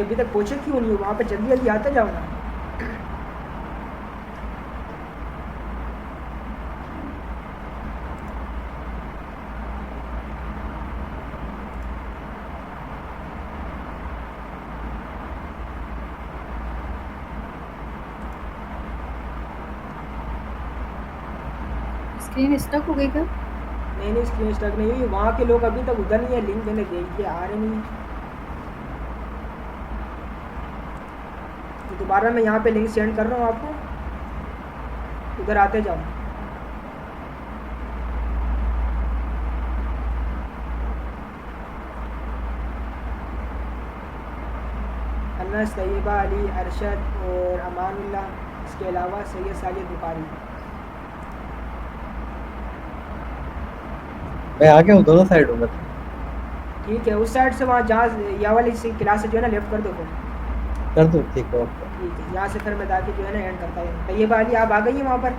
अभी तक पहुँचे क्यों नहीं हो वहाँ पे? जल्दी जल्दी आते जाओ ना। स्क्रीन स्टक हो गई क्या? नहीं स्क्रीन स्टक नहीं हुई, वहाँ के लोग अभी तक उधर नहीं है, लिंक मैंने दे दिया, आ रहे नहीं है। तो दोबारा मैं यहाँ पे लिंक सेंड कर रहा हूँ आपको, उधर आते जाओ। अनस, तैयबा, अली, अरशद और अमानुल्लाह, इसके अलावा सैयद साजिद बुखारी। मैं आ गया हूँ, दोनों साइड हूँ मैं। ठीक है, उस साइड से वहाँ जहाँ या वाली क्लास से जो है ना लेफ्ट कर दो फिर। कर दूँ? ठीक है, ओके। ठीक है, यहाँ से फिर मैं जाके जो है ना एंड करता हूँ। तैयबा, अली, आप आ गई हैं वहाँ पर?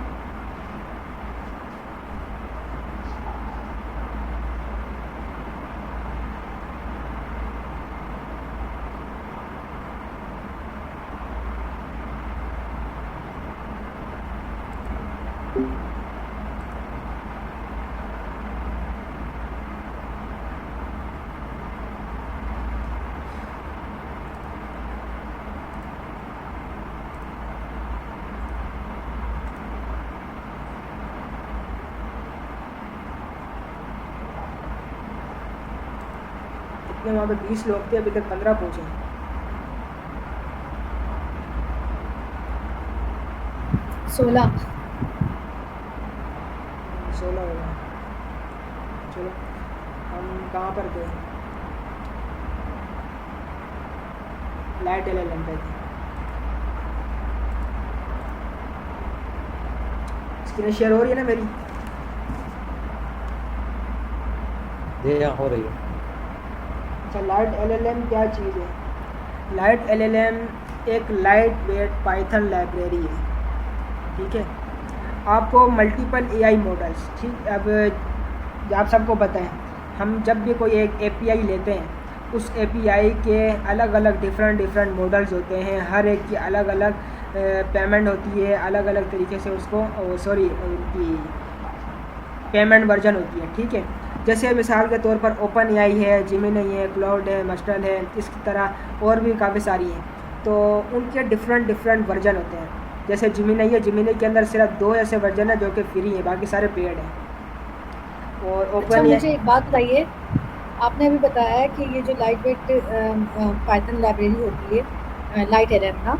कितने वहाँ पे 20 लोग थे, अभी तक 15 पहुँचे। 16। 16 हो गए। चलो हम कहाँ पर थे? लाइट LLM पे थे। स्क्रीन शेयर हो रही है ना मेरी? ये यहाँ हो रही है। अच्छा, लाइट LLM क्या चीज़ है? लाइट LLM एक लाइट वेट पाइथन लाइब्रेरी है, ठीक है। आपको मल्टीपल AI मॉडल्स, ठीक, अब आप सबको पता है, हम जब भी कोई एक API लेते हैं, उस API के अलग अलग डिफरेंट मॉडल्स होते हैं, हर एक की अलग अलग पेमेंट होती है, अलग अलग तरीके से उसको उनकी पेमेंट वर्जन होती है, ठीक है। जैसे मिसाल के तौर पर ओपन AI है, जिमिनी है, क्लाउड है, मस्टल है, इसकी तरह और भी काफ़ी सारी हैं। तो उनके डिफरेंट वर्जन होते हैं। जैसे जिमिनी है, जिमिनी के अंदर सिर्फ 2 ऐसे वर्जन है जो कि फ्री है, बाकी सारे पेड हैं। और अच्छा, ओपन मुझे एक बात बताइए, आपने अभी बताया कि ये जो लाइट वेट पाइथन लाइब्रेरी होती है लाइट LLM ना,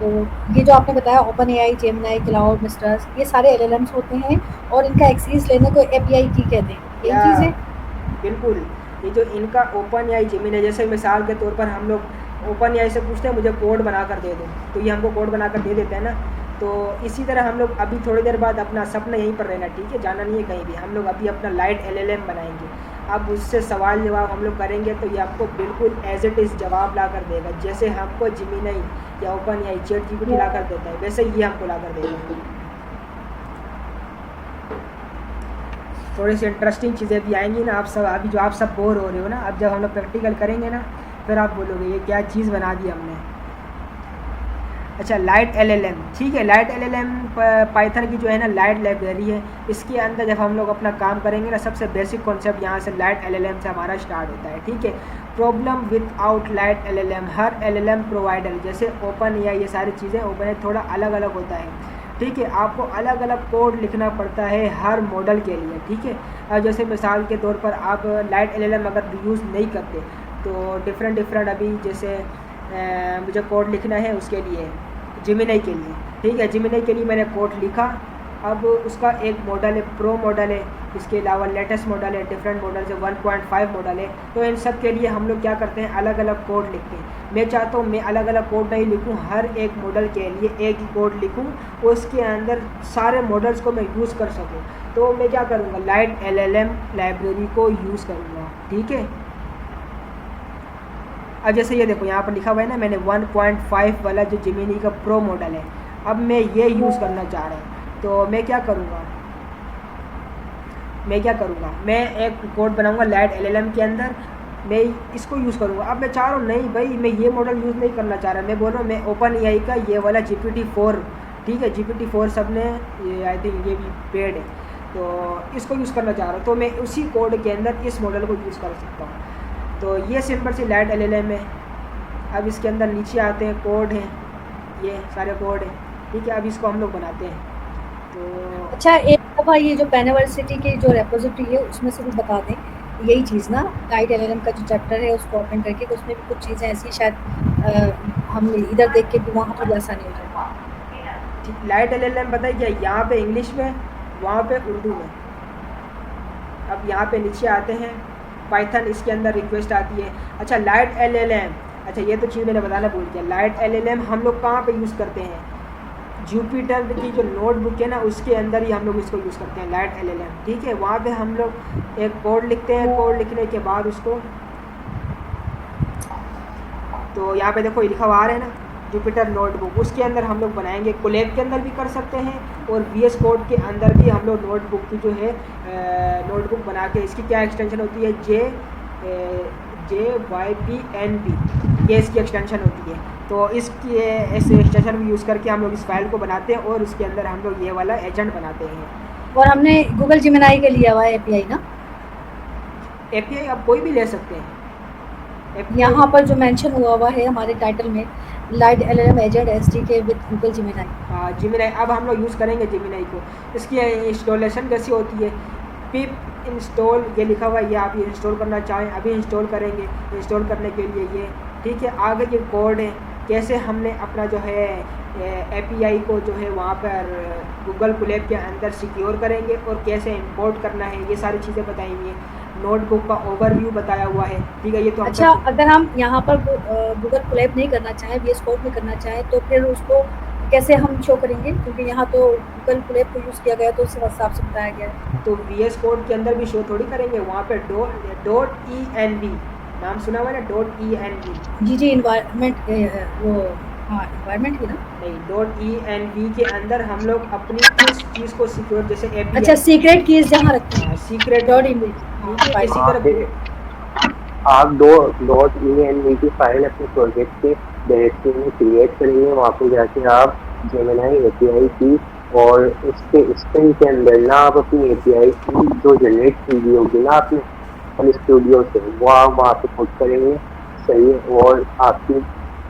तो ये जो आपने बताया open AI, Gemini, cloud, misters, ये सारे LLMs होते हैं और इनका एक्सेस लेने को API की कहते हैं, यही चीज़ है? बिल्कुल, ये जो इनका ओपन AI, जिमिनी, जैसे मिसाल के तौर पर हम लोग ओपन AI से पूछते हैं मुझे कोड बना कर दे दो, तो ये हमको कोड बना कर दे देते हैं ना। तो इसी तरह हम लोग अभी थोड़ी देर बाद अपना सपना यहीं पर रहना, ठीक है, जाना नहीं है कहीं भी। हम लोग अभी अपना लाइट LLM बनाएंगे। अब उससे सवाल जवाब हम लोग करेंगे तो ये आपको बिल्कुल एज इट इज़ जवाब ला कर देगा। जैसे हमको जिमिनी या ओपन AI, ChatGPT ला कर देता है, वैसे ये हमको ला कर देगा। थोड़ी सी इंटरेस्टिंग चीज़ें भी आएंगी ना। आप सब अभी जो आप सब बोर हो रहे हो ना, अब जब हम लोग प्रैक्टिकल करेंगे ना, फिर आप बोलोगे ये क्या चीज़ बना दी हमने। अच्छा लाइट एलएलएम, ठीक है। लाइट एलएलएम पाइथन की जो है ना लाइट लाइब्रेरी है, इसके अंदर जब हम लोग अपना काम करेंगे ना, सबसे बेसिक कॉन्सेप्ट यहाँ से लाइट एलएलएम से हमारा स्टार्ट होता है, ठीक है। प्रॉब्लम विदाउट लाइट एलएलएम, हर एलएलएम प्रोवाइडर जैसे ओपन या ये सारी चीज़ें ओपन है थोड़ा अलग अलग होता है, ठीक है। आपको अलग अलग कोड लिखना पड़ता है हर मॉडल के लिए, ठीक है। अब जैसे मिसाल के तौर पर आप लाइट एलएलएम अगर यूज़ नहीं करते तो डिफरेंट अभी जैसे मुझे कोड लिखना है उसके लिए जिमिनाई के लिए, ठीक है। जिमिनाई के लिए मैंने कोड लिखा, अब उसका एक मॉडल है प्रो मॉडल है, इसके अलावा लेटेस्ट मॉडल है, डिफरेंट मॉडल से 1.5 मॉडल है। तो इन सब के लिए हम लोग क्या करते हैं, अलग अलग कोड लिखते हैं। मैं चाहता हूँ मैं अलग अलग कोड नहीं लिखूँ, हर एक मॉडल के लिए एक ही कोड लिखूँ, उसके अंदर सारे मॉडल्स को मैं यूज़ कर सकूँ। तो मैं क्या करूँगा, लाइट एलएलएम लाइब्रेरी को यूज़ करूँगा, ठीक है। अब जैसे ये देखो यहाँ पर लिखा हुआ है ना, मैंने 1.5 वाला जो जिमिनी का प्रो मॉडल है, अब मैं ये यूज़ करना चाह रहा हूँ। तो मैं क्या करूँगा, मैं एक कोड बनाऊँगा लाइट एलएलएम के अंदर, मैं इसको यूज़ करूँगा। अब मैं चाह रहा हूँ नहीं भाई मैं ये मॉडल यूज़ नहीं करना चाह रहा, मैं बोल रहा हूँ मैं ओपन एआई का ये वाला GPT-4, ठीक है, GPT-4 सब ने ये आई थिंक ये भी पेड है, तो इसको यूज़ करना चाह रहा हूँ। तो मैं उसी कोड के अंदर इस मॉडल को यूज़ कर सकता हूँ। तो ये सिंपल सी लाइट एलएलएम है। अब इसके अंदर नीचे आते हैं, कोड है, ये सारे कोड हैं, ठीक है। अब इसको हम लोग बनाते हैं। तो अच्छा एक दफ़ा ये जो पेनिवर्सिटी की जो रेपोजिटरी है उसमें से भी बता दें यही चीज़ ना, लाइट एलएलएम का जो चैप्टर है उसको ओपन करके, तो उसमें भी कुछ चीज़ें ऐसी शायद हम इधर देख के भी वहाँ पर ऐसा नहीं हो जाए। ठीक, लाइट एलएलएम बताइए क्या, यहाँ पे इंग्लिश में, वहाँ पे उर्दू में। अब यहाँ पे नीचे आते हैं, पाइथन इसके अंदर रिक्वेस्ट आती है। अच्छा लाइट एलएलएम, अच्छा ये तो चीज़ मैंने बताना भूल गया, लाइट एलएलएम हम लोग कहाँ पे यूज़ करते हैं, जुपिटर की जो नोटबुक है ना उसके अंदर ही हम लोग इसको यूज़ करते हैं लाइट एलएलएम, ठीक है। वहाँ पे हम लोग एक कोड लिखते हैं, कोड लिखने के बाद उसको, तो यहाँ पे देखो ये लिखा हुआ आ रहा है ना जुपिटर नोटबुक, उसके अंदर हम लोग बनाएंगे। कोलैब के अंदर भी कर सकते हैं और VS कोड के अंदर भी हम लोग नोटबुक की जो है नोटबुक बना के, इसकी क्या एक्सटेंशन होती है, JYPNB, ये इसकी एक्सटेंशन होती है। तो इसकी ऐसे एक्सटेंशन भी यूज़ करके हम लोग इस फाइल को बनाते हैं और उसके अंदर हम लोग ये वाला एजेंट बनाते हैं। और हमने गूगल जिमिनाई के लिया हुआ है API ना, API आप कोई भी ले सकते हैं। API यहाँ पर जो मेंशन हुआ है हमारे टाइटल में, light LLM agent SDK with Google Gemini. हाँ जिमिनाई, अब हम लोग यूज़ करेंगे जिमिनाई को। इसकी इंस्टॉलेशन कैसी होती है, पिप इंस्टॉल ये लिखा हुआ है, ये आप ये इंस्टॉल करना चाहें अभी इंस्टॉल करेंगे। इंस्टॉल करने के लिए ये, ठीक है। आगे ये कोड है, कैसे हमने अपना जो है API को जो है वहाँ पर गूगल कोलैब के अंदर सिक्योर करेंगे और कैसे इंपोर्ट करना है, ये सारी चीज़ें बताई हुई हैं। नोटबुक का ओवरव्यू बताया हुआ है, ठीक है। ये तो हम अच्छा अगर हम यहाँ पर गूगल कोलैब नहीं करना चाहें, VS कोड में करना चाहें, तो फिर उसको कैसे हम शो करेंगे, क्योंकि यहाँ तो गूगल कोलैब को यूज़ किया गया तो उससे हिसाब से बताया गया है। तो VS कोड के अंदर भी शो थोड़ी करेंगे, वहाँ पे .env नाम सुना हुआ है ना, .env। जी इन्वायरमेंट वो हाँ इन्वायरमेंट ही ना, नहीं .env के अंदर हम लोग अपनी इस चीज़ को सिक्योर, जैसे API, अच्छा सीक्रेट कीज जहाँ रखते हैं, सीक्रेट डॉट इमेज, इसी तरह आप .env की फाइल अपने प्रोजेक्ट के डायरेक्टरी में क्रिएट करेंगे। वहाँ पे जाके आप जेमिनाई API की और इसके स्ट्रिंग के अंदर ना आप अपनी API की जो जनरेट की हुई होगी ना आपने स्टूडियो से, वो आप वहाँ पे पुट करेंगे, सही है। और आपकी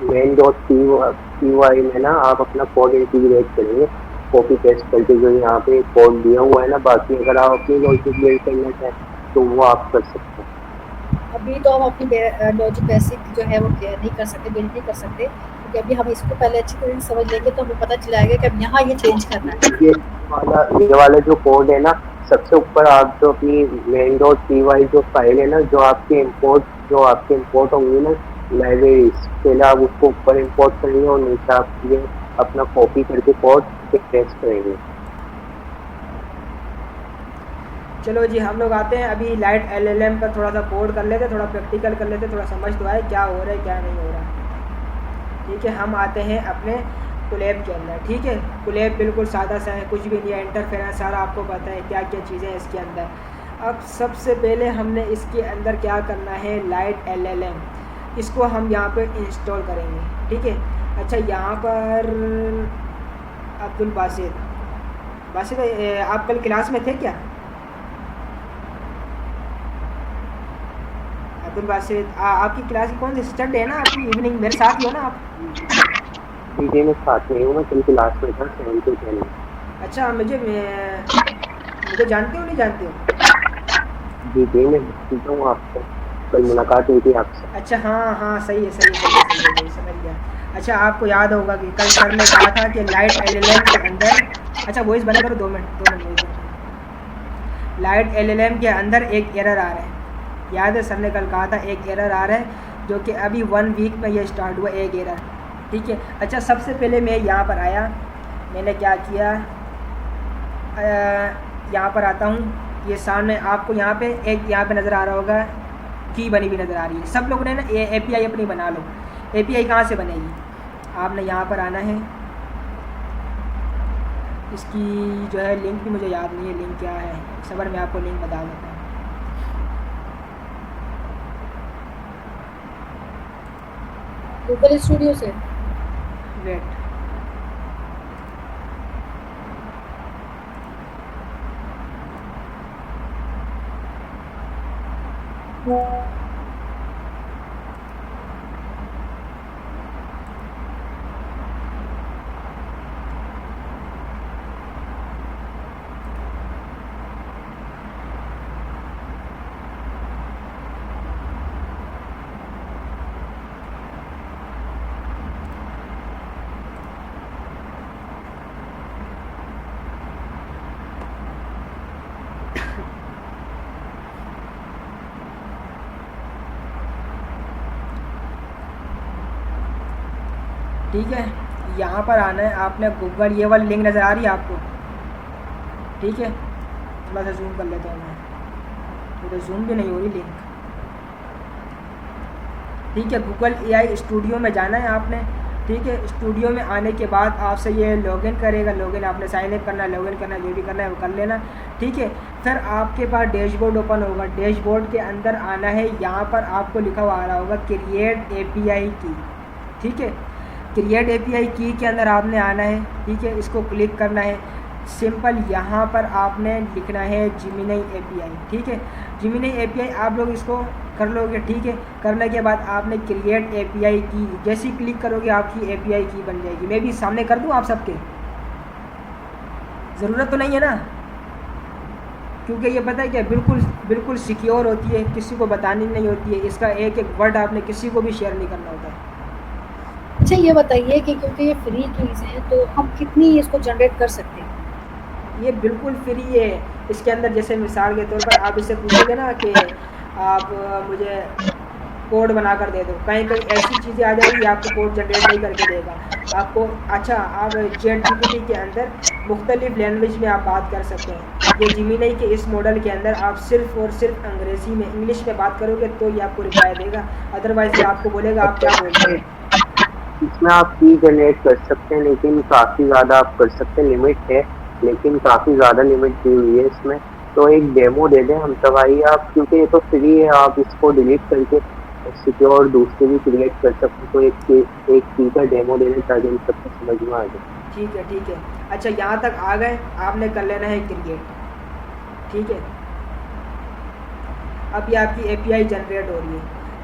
main.py में ना आप अपना कोड इंटीग्रेट करेंगे कॉपी पेस्ट करके, जो यहाँ पे कोड दिया हुआ है ना। बाकी अगर आप अपनी लॉजिक बिल्ड करना चाहें तो वो आप कर सकते हैं। अभी तो हम अपनी लॉजिक बेसिक जो है वो नहीं कर सकते, बिल्ड नहीं कर सकते, क्योंकि अभी हम इसको पहले अच्छी तरह से समझ लेंगे तो हमें पता चल जाएगा कि अब यहाँ ये चेंज करना है। ये वाला जो कोड है ना, सबसे ऊपर आप जो अपनी main.py जो फाइल है ना, जो आपके इंपोर्ट होंगी ना लाइब्रेरी, पहले आप उसको ऊपर इंपोर्ट करेंगे और नीचे आप ये अपना कॉपी करके कोड पेस्ट करेंगे। चलो जी हम लोग आते हैं अभी लाइट एलएलएम का थोड़ा सा कोड कर लेते, थोड़ा प्रैक्टिकल कर लेते, थोड़ा समझ तो आए क्या हो रहा है क्या नहीं हो रहा, ठीक है। हम आते हैं अपने कोलैब के अंदर, ठीक है। कोलैब बिल्कुल सादा सा है, कुछ भी नहीं है, इंटरफेरेंस सारा आपको पता है क्या क्या चीज़ें हैं इसके अंदर। अब सबसे पहले हमने इसके अंदर क्या करना है, लाइट एलएलएम इसको हम यहाँ पे इंस्टॉल करेंगे, ठीक है। अच्छा यहाँ पर अब्दुल बासित, आप कल क्लास में थे क्या? अब्दुल बासित आपकी क्लास की कौन सी स्टडी है ना आपकी इवनिंग, मेरे साथ ही हो ना आप? जी जी, मैं साथ में हूँ, मैं कल क्लास में था 7 to 10 में। अच्छा मुझे जानते हो नहीं जानते हो? जी जी, मैं जानता हूँ आपको, कल मुलाकात हुई थी आपसे। अच्छा हाँ हाँ, सही है सही है सही है सही है, सही समझ गया। अच्छा आपको याद होगा कि कल सर ने कहा था कि लाइट एलएलएम के अंदर, अच्छा वॉइस बंद करो 2 मिनट wait करो। लाइट एलएलएम के अंदर एक एरर आ रहा है, याद है सर ने कल कहा था एक एरर आ रहा है, जो कि अभी 1 वीक में ये स्टार्ट हुआ एक एरर, ठीक है। अच्छा सबसे पहले मैं यहाँ पर आया, मैंने क्या किया, यहाँ पर आता हूँ, ये सामने आपको यहाँ पे एक यहाँ पे नज़र आ रहा होगा की बनी हुई नज़र आ रही है। सब लोगों ने ना एपीआई अपनी बना लो। एपीआई कहाँ से बनेगी, आपने यहाँ पर आना है, इसकी जो है लिंक भी मुझे याद नहीं है, लिंक क्या है, सबर मैं आपको लिंक बता देता हूँ। गूगल स्टूडियो से वेट, ठीक है। यहाँ पर आना है आपने, गूगल ये वाली लिंक नज़र आ रही है आपको, ठीक है। थोड़ा सा जूम कर लेता हूँ मैं, थोड़ा जूम भी नहीं हो रही लिंक, ठीक है। गूगल एआई स्टूडियो में जाना है आपने, ठीक है। स्टूडियो में आने के बाद आपसे ये लॉगिन करेगा, लॉगिन आपने साइन इन करना है, लॉगिन करना है, जो भी करना है वो कर लेना, ठीक है। फिर आपके पास डैशबोर्ड ओपन होगा, डैशबोर्ड के अंदर आना है, यहाँ पर आपको लिखा हुआ आ रहा होगा क्रिएट एपीआई की, ठीक है। क्रिएट एपीआई की के अंदर आपने आना है, ठीक है, इसको क्लिक करना है। सिंपल यहाँ पर आपने लिखना है जिमिनी एपीआई, ठीक है। जिमिनी एपीआई आप लोग इसको कर लोगे, ठीक है। करने के बाद आपने क्रिएट एपीआई की जैसी क्लिक करोगे आपकी एपीआई की बन जाएगी। मैं भी सामने कर दूँ आप सबके, ज़रूरत तो नहीं है ना, क्योंकि ये पता है क्या, बिल्कुल बिल्कुल सिक्योर होती है, किसी को बतानी नहीं होती है, इसका एक एक वर्ड आपने किसी को भी शेयर नहीं करना होता है। अच्छा ये बताइए कि क्योंकि ये फ्री कीज़ हैं तो हम कितनी इसको जनरेट कर सकते हैं? ये बिल्कुल फ्री है। इसके अंदर जैसे मिसाल के तौर पर आप इससे पूछोगे ना कि आप मुझे कोड बना कर दे दो, कहीं कहीं ऐसी चीज़ें आ जाएगी आपको कोड जनरेट नहीं करके देगा आपको। अच्छा आप चैट जीपीटी के अंदर मुख्तलिफ लैंग्वेज में आप बात कर सकते हैं। ये जिमिनी के इस मॉडल के अंदर आप सिर्फ़ और सिर्फ अंग्रेज़ी में, इंग्लिश में बात करोगे तो ये आपको रिप्लाई देगा, अदरवाइज़ ये आपको बोलेगा आप क्या बोलते हैं। इसमें आप की जनरेट कर सकते हैं, लेकिन काफ़ी ज़्यादा आप कर सकते हैं, लिमिट है, लेकिन काफ़ी ज़्यादा लिमिट दी हुई है इसमें। तो एक डेमो दे दें हम तक आइए आप, क्योंकि ये तो फ्री है, आप इसको डिलीट करके सिक्योर दूसरे भी क्रिएट कर सकते हैं। तो एक की का डेमो दे दें ताकि हम सबको समझ में आ जाए। ठीक है ठीक है। अच्छा यहाँ तक आ गए, आपने कर लेना है क्रिएट, ठीक है। अब ये आपकी एपीआई जनरेट हो रही है,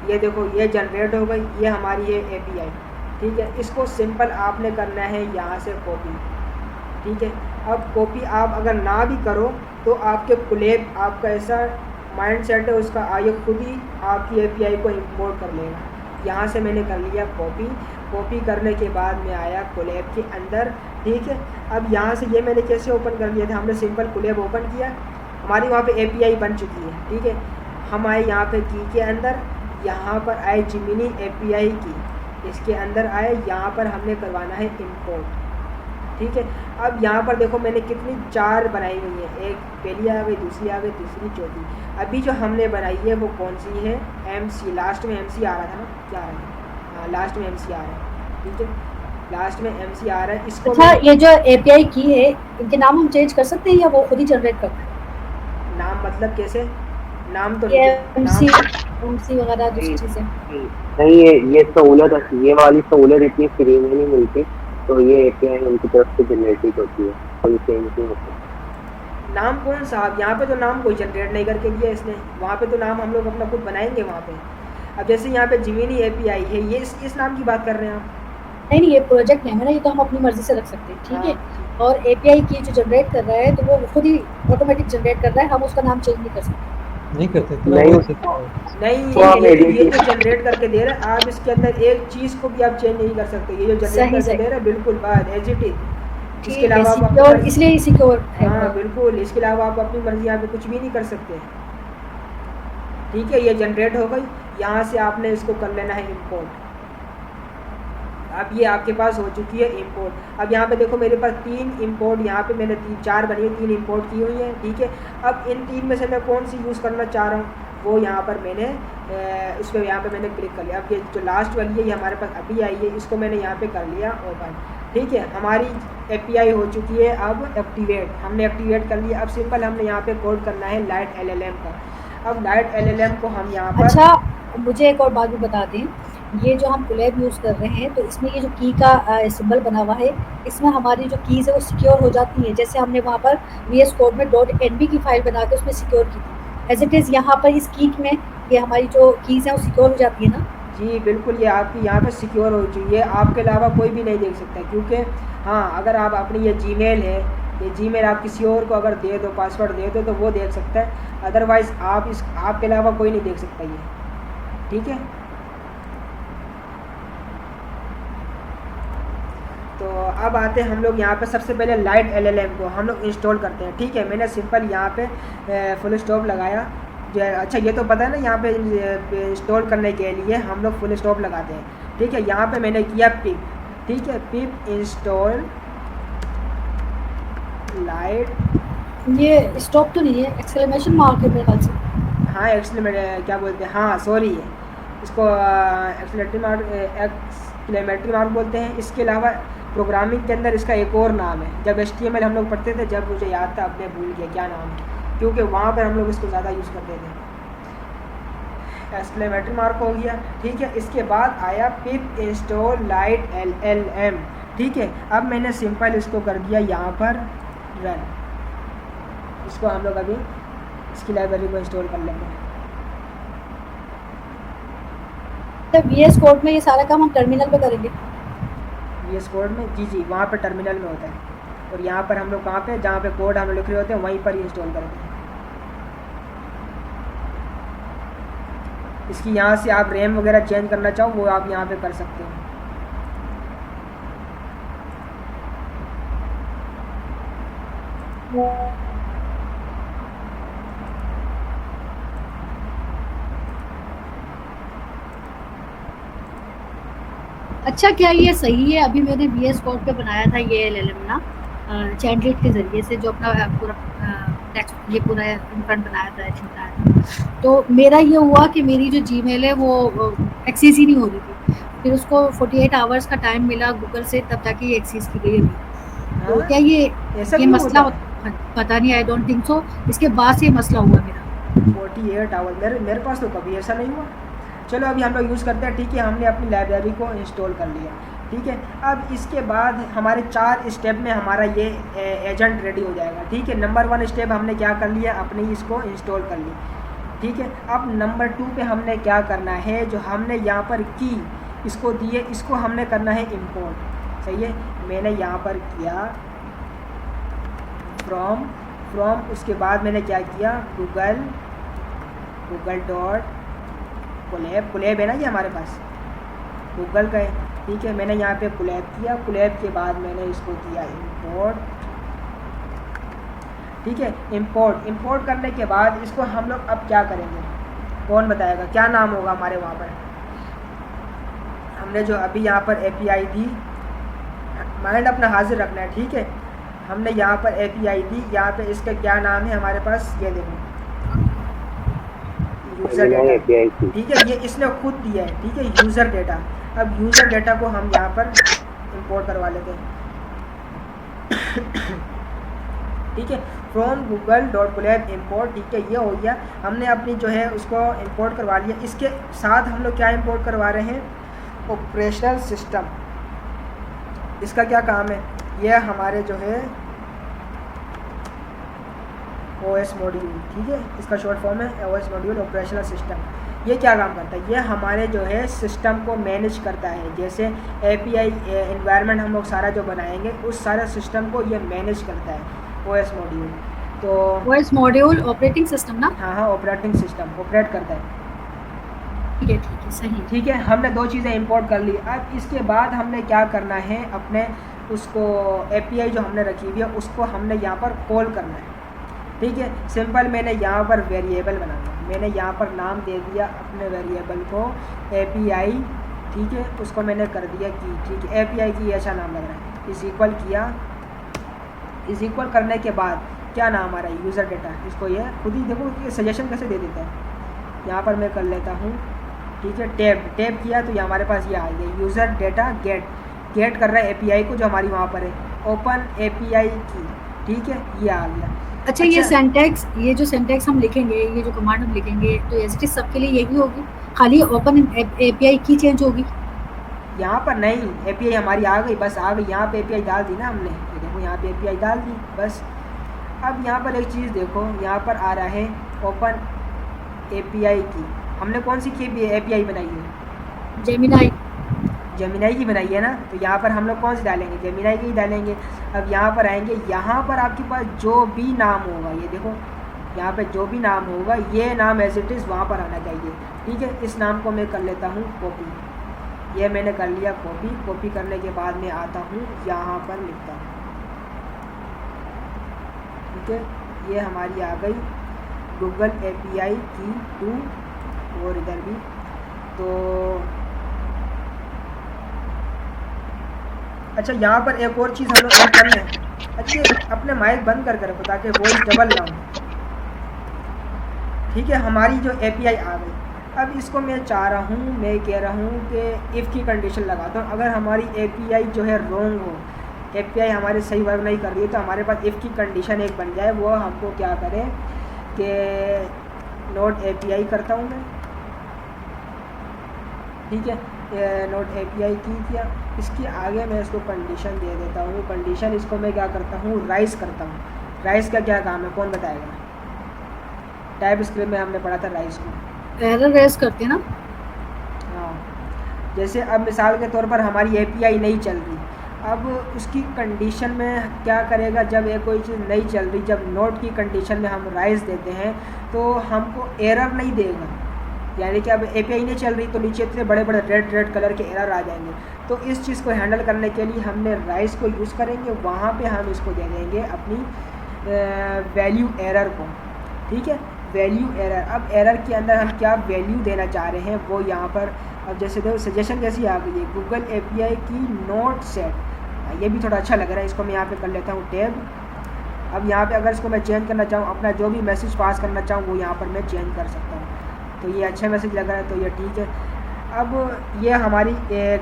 ये देखो ये जनरेट हो गई, ये हमारी है एपीआई, ठीक है। इसको सिंपल आपने करना है यहाँ से कॉपी, ठीक है। अब कॉपी आप अगर ना भी करो तो आपके कोलैब, आपका ऐसा माइंड सेट है उसका, आगे खुद ही आपकी एपीआई को इंपोर्ट कर लेगा। यहाँ से मैंने कर लिया कॉपी, कॉपी करने के बाद मैं आया कोलैब के अंदर, ठीक है। अब यहाँ से ये मैंने कैसे ओपन कर लिया था, हमने सिंपल कोलैब ओपन किया, हमारी वहाँ पे एपीआई बन चुकी है, ठीक है। हम आए यहाँ पे की के अंदर, यहाँ पर आए जिमिनी एपीआई की, इसके अंदर आए, यहाँ पर हमने करवाना है इंपोर्ट, ठीक है। अब यहाँ पर देखो मैंने कितनी 4 बनाई हुई है, एक पहली आ गई, दूसरी आ गई, तीसरी, चौथी। अभी जो हमने बनाई है वो कौन सी है, एमसी, लास्ट में एमसी आ रहा था ना, क्या आ रहा है, हाँ लास्ट में एमसी आ रहा है, ठीक है, लास्ट में एमसी आ रहा है। इसको अच्छा ये जो एपीआई की है इनके नाम हम चेंज कर सकते हैं या वो खुद ही जनरेट करते हैं? नाम मतलब कैसे, नाम तो ये नीचे, एमसी नाम सी वगैरह दूसरी नहीं चीज़ें। नहीं, ये सहूलत, ये वाली सहूलत इतनी फ्री में नहीं मिलती, तो ये एपीआई उनकी तरफ से जनरेटेड होती है, कोई चेंज नहीं होता। नाम कौन सा? अब यहाँ पे तो नाम कोई जनरेट नहीं करके दिया इसने, वहाँ पे तो नाम हम लोग अपना खुद बनाएंगे वहाँ पे। अब जैसे यहाँ पे जिमिनी एपीआई है, ये इस नाम की बात कर रहे हैं आप? नहीं नहीं, ये प्रोजेक्ट नेम है ना, ये तो हम अपनी मर्जी से रख सकते हैं, ठीक है। हाँ, और एपीआई की जो जनरेट कर रहा है तो वो खुद ही ऑटोमेटिक जनरेट कर रहा है, हम उसका नाम चेंज नहीं कर सकते। नहीं करते इतना नहीं, वो उसको नहीं, तो हम ये एडिट जो जनरेट करके दे रहा है, आप इसके अंदर एक चीज़ को भी आप चेंज नहीं कर सकते। ये जो जनरेट सही करके सही, दे रहा है बिल्कुल बात एज इट इज। इसके ठीक है, अलावा आप अपनी सिक्योर, मर्जी, इसलिए सिक्योर है हाँ वो। बिल्कुल, इसके अलावा आप अपनी मर्जी यहाँ पे कुछ भी नहीं कर सकते। ठीक है, ये जनरेट हो गई, यहाँ से आपने इसको कर लेना है इंपोर्ट। अब ये आपके पास हो चुकी है इंपोर्ट। अब यहाँ पे देखो मेरे पास 3 इंपोर्ट, यहाँ पे मैंने 4 बनी है, 3 इंपोर्ट की हुई हैं, ठीक है। अब इन 3 में से मैं कौन सी यूज़ करना चाह रहा हूँ, वो यहाँ पर मैंने इस पर यहाँ पे मैंने क्लिक कर लिया। अब ये जो लास्ट वाली है ये हमारे पास अभी आई है, इसको मैंने यहाँ पे कर लिया ओपन, ठीक है। हमारी एपीआई हो चुकी है अब एक्टिवेट, हमने एक्टिवेट कर लिया। अब सिंपल हमने यहाँ पे कोड करना है लाइट एलएलएम का। अब लाइट एलएलएम को हम यहाँ पर, अच्छा, मुझे एक और बात भी बता दें, ये जो हम कोलैब यूज़ कर रहे हैं तो इसमें ये जो की का सिंबल बना हुआ है, इसमें हमारी जो कीज़ है वो सिक्योर हो जाती हैं, जैसे हमने वहाँ पर वीएस कोड में .nb की फाइल बना के उसमें सिक्योर की थी, एज इट इज़ यहाँ पर इस की में ये हमारी जो कीज़ हैं वो सिक्योर हो जाती है ना। जी बिल्कुल, ये आपकी यहाँ पे सिक्योर हो चुकी है, आपके अलावा कोई भी नहीं देख सकता। क्योंकि हाँ, अगर आप अपनी ये जीमेल है, ये जीमेल आप किसी और को अगर दे दो, पासवर्ड दे दो, तो वो देख सकता है, अदरवाइज़ आपके अलावा कोई नहीं देख सकता ये, ठीक है। तो अब आते हैं हम लोग यहाँ पे, सबसे पहले लाइट एलएलएम को हम लोग इंस्टॉल करते हैं, ठीक है। मैंने सिंपल यहाँ पे फुल स्टॉप लगाया जो है। अच्छा, ये तो पता है ना, यहाँ पे इंस्टॉल करने के लिए हम लोग फुल स्टॉप लगाते हैं, ठीक है। यहाँ पे मैंने किया पिप, ठीक है, पिप इंस्टॉल लाइट। ये स्टॉप तो नहीं है, एक्सक्लेमेशन मार्क है मेरे ख्याल से। हाँ, क्या बोलते हैं, हाँ सॉरी है, इसको एक्सक्लेमेटरी मार्क बोलते हैं। इसके अलावा प्रोग्रामिंग के अंदर इसका एक और नाम है, जब HTML हम लोग पढ़ते थे, जब मुझे याद था, अब मैं भूल गया क्या नाम है, क्योंकि वहाँ पर हम लोग इसको ज़्यादा यूज़ करते थे। एक्सक्लेमेटरी मार्क हो गया, ठीक है। इसके बाद आया पिप इंस्टॉल लाइट LLM, ठीक है। अब मैंने सिंपल इसको कर दिया यहाँ पर रन। इसको हम लोग अभी इसकी लाइब्रेरी को इंस्टॉल कर लेंगे। तो वीएस कोड में ये सारा काम हम टर्मिनल पे करेंगे। VS कोड में, जी जी, वहाँ पर टर्मिनल में होता है, और यहाँ पर हम लोग कहाँ पे, जहाँ पे कोड हम लोग लिख रहे होते हैं वहीं पर ही इंस्टॉल करते हैं। इसकी यहाँ से आप रैम वगैरह चेंज करना चाहो, वो आप यहाँ पे कर सकते हो। अच्छा, क्या ये सही है? अभी मैंने वीएस कोड पे बनाया था ये एलएलएम ना, चैनलेट के ज़रिए से, जो अपना पूरा टेक्स्ट ये पूरा इनफ्रंट बनाया था, बनाया था। तो मेरा ये हुआ कि मेरी जो जीमेल है वो एक्सेस ही नहीं हो रही थी, फिर उसको 48 आवर्स का टाइम मिला गूगल से, तब जाके ये एक्सेस की गई अभी। तो हाँ, क्या ऐसा ये क्यों मसला होता है? पता नहीं, आई डोंट थिंक सो, इसके बाद से ये मसला हुआ मेरा। 48 आवर, मेरे पास तो कभी ऐसा नहीं हुआ। चलो अभी हम लोग यूज़ करते हैं, ठीक है। हमने अपनी लाइब्रेरी को इंस्टॉल कर लिया, ठीक है। अब इसके बाद हमारे 4 स्टेप में हमारा ये एजेंट रेडी हो जाएगा, ठीक है। नंबर 1 स्टेप हमने क्या कर लिया, अपने इसको इंस्टॉल कर लिया, ठीक है। अब नंबर 2 पे हमने क्या करना है, जो हमने यहाँ पर की इसको दी है, इसको हमने करना है इंपोर्ट, सही है। मैंने यहाँ पर किया फ्रॉम, उसके बाद मैंने क्या किया, गूगल डॉट कोलैब है ना ये हमारे पास, गूगल का है, ठीक है। मैंने यहाँ पे कोलैब किया, कोलैब के बाद मैंने इसको किया इंपोर्ट, ठीक है। इंपोर्ट करने के बाद इसको हम लोग अब क्या करेंगे, कौन बताएगा, क्या नाम होगा हमारे वहाँ पर। हमने जो अभी यहाँ पर API दी, माइंड अपना हाजिर रखना है, ठीक है। हमने यहाँ पर API दी, यहाँ पे इसका क्या नाम है हमारे पास, ये देखो, यूज़र डेटा, ठीक है। ये इसने खुद दिया है, ठीक है, यूज़र डेटा। अब यूज़र डेटा को हम यहाँ पर इंपोर्ट करवा लेते हैं। ठीक है। From Google dot Colab import, ठीक है, ये हो गया, हमने अपनी जो है उसको इंपोर्ट करवा लिया। इसके साथ हम लोग क्या इंपोर्ट करवा रहे हैं, ऑपरेशनल सिस्टम। इसका क्या काम है, ये हमारे जो है OS मॉड्यूल, ठीक है, इसका शॉर्ट फॉर्म है OS मॉड्यूल, ऑपरेशनल सिस्टम। ये क्या काम करता है, ये हमारे जो है सिस्टम को मैनेज करता है। जैसे API एनवायरनमेंट हम लोग सारा जो बनाएंगे उस सारे सिस्टम को ये मैनेज करता है OS मॉड्यूल। तो OS मॉड्यूल ऑपरेटिंग सिस्टम ना? हाँ, ऑपरेटिंग सिस्टम ऑपरेट करता है। ठीक है, सही। ठीक है, हमने 2 चीज़ें इंपोर्ट कर ली। अब इसके बाद हमने क्या करना है, अपने उसको API जो हमने रखी हुई है उसको हमने यहाँ पर कॉल करना है। ठीक है, सिंपल मैंने यहाँ पर वेरिएबल बनाना, मैंने यहाँ पर नाम दे दिया अपने वेरिएबल को API, ठीक है, उसको मैंने कर दिया की, ठीक है, API की अच्छा नाम लग रहा है, इज इक्वल किया। इज इक्वल करने के बाद क्या नाम आ रहा है, यूज़र डेटा। इसको ये खुद ही देखो ये सजेशन कैसे दे देता है। यहाँ पर मैं कर लेता हूँ, ठीक है, टैब किया तो ये हमारे पास ये आ गया यूज़र डेटा गेट कर रहा है API को जो हमारी वहाँ पर है, ओपन API की, ठीक है, ये आ गया। अच्छा, ये सिंटैक्स, ये जो सिंटैक्स हम लिखेंगे, ये जो कमांड हम लिखेंगे, तो एसटी सबके लिए यही होगी, खाली ओपन API की चेंज होगी? यहाँ पर नहीं, API हमारी आ गई, बस आ गई, यहाँ पे API डाल दी ना हमने, ये देखो यहाँ पे API डाल दी बस। अब यहाँ पर एक चीज़ देखो, यहाँ पर आ रहा है ओपन API की, हमने कौन सी की API बनाई है, जेमिनाई की बनाई है ना, तो यहाँ पर हम लोग कौन सी डालेंगे, जेमिनाई की ही डालेंगे। अब यहाँ पर आएंगे, यहाँ पर आपके पास जो भी नाम होगा, ये देखो यहाँ पे जो भी नाम होगा ये नाम एज इट इज़ वहाँ पर आना चाहिए। ठीक है, इस नाम को मैं कर लेता हूँ कॉपी, ये मैंने कर लिया कॉपी करने के बाद मैं आता हूँ यहाँ पर लिखता हूँ, ठीक है, ये हमारी आ गई गूगल API की 2, और इधर भी। तो अच्छा, यहाँ पर एक और चीज़ हम लोग ऐड कर लें। अच्छा, अपने माइक बंद कर रखो ताकि वॉइस डबल ना हो। ठीक है, हमारी जो API आ गई। अब इसको मैं चाह रहा हूँ, मैं कह रहा हूँ कि इफ़ की कंडीशन लगाता हूँ। अगर हमारी API जो है रॉन्ग हो, API हमारे सही वर्क नहीं कर रही है, तो हमारे पास इफ़ की कंडीशन एक बन जाए। वो हमको क्या करें कि नोट API करता हूँ मैं, ठीक है, नोट API की किया, इसके आगे मैं इसको कंडीशन दे देता हूँ। कंडीशन इसको मैं क्या करता हूँ, राइज करता हूँ। राइज का क्या काम है, कौन बताएगा? टाइप स्क्रिप्ट में हमने पढ़ा था राइज को, एरर रेज करते हैं ना। हाँ, जैसे अब मिसाल के तौर पर हमारी API नहीं चल रही, अब उसकी कंडीशन में क्या करेगा, जब ये कोई चीज़ नहीं चल रही, जब नोट की कंडीशन में हम राइज देते हैं तो हमको एरर नहीं देगा। यानी कि अब API नहीं चल रही तो नीचे इतने बड़े बड़े रेड कलर के एरर आ जाएंगे। तो इस चीज़ को हैंडल करने के लिए हमने राइज को यूज़ करेंगे, वहाँ पे हम इसको दे देंगे अपनी वैल्यू एरर को। ठीक है, वैल्यू एरर। अब एरर के अंदर हम क्या वैल्यू देना चाह रहे हैं वो यहाँ पर, अब जैसे देखो सजेशन कैसी आ गई है, गूगल API की नोट सेट, ये भी थोड़ा अच्छा लग रहा है। इसको मैं यहाँ पे कर लेता हूँ टैब। अब यहाँ पे अगर इसको मैं चेंज करना चाहूँ, अपना जो भी मैसेज पास करना चाहूँ वो यहाँ पर मैं चेंज कर सकता हूँ। तो ये अच्छा मैसेज लग रहा है, तो ये ठीक है। अब ये हमारी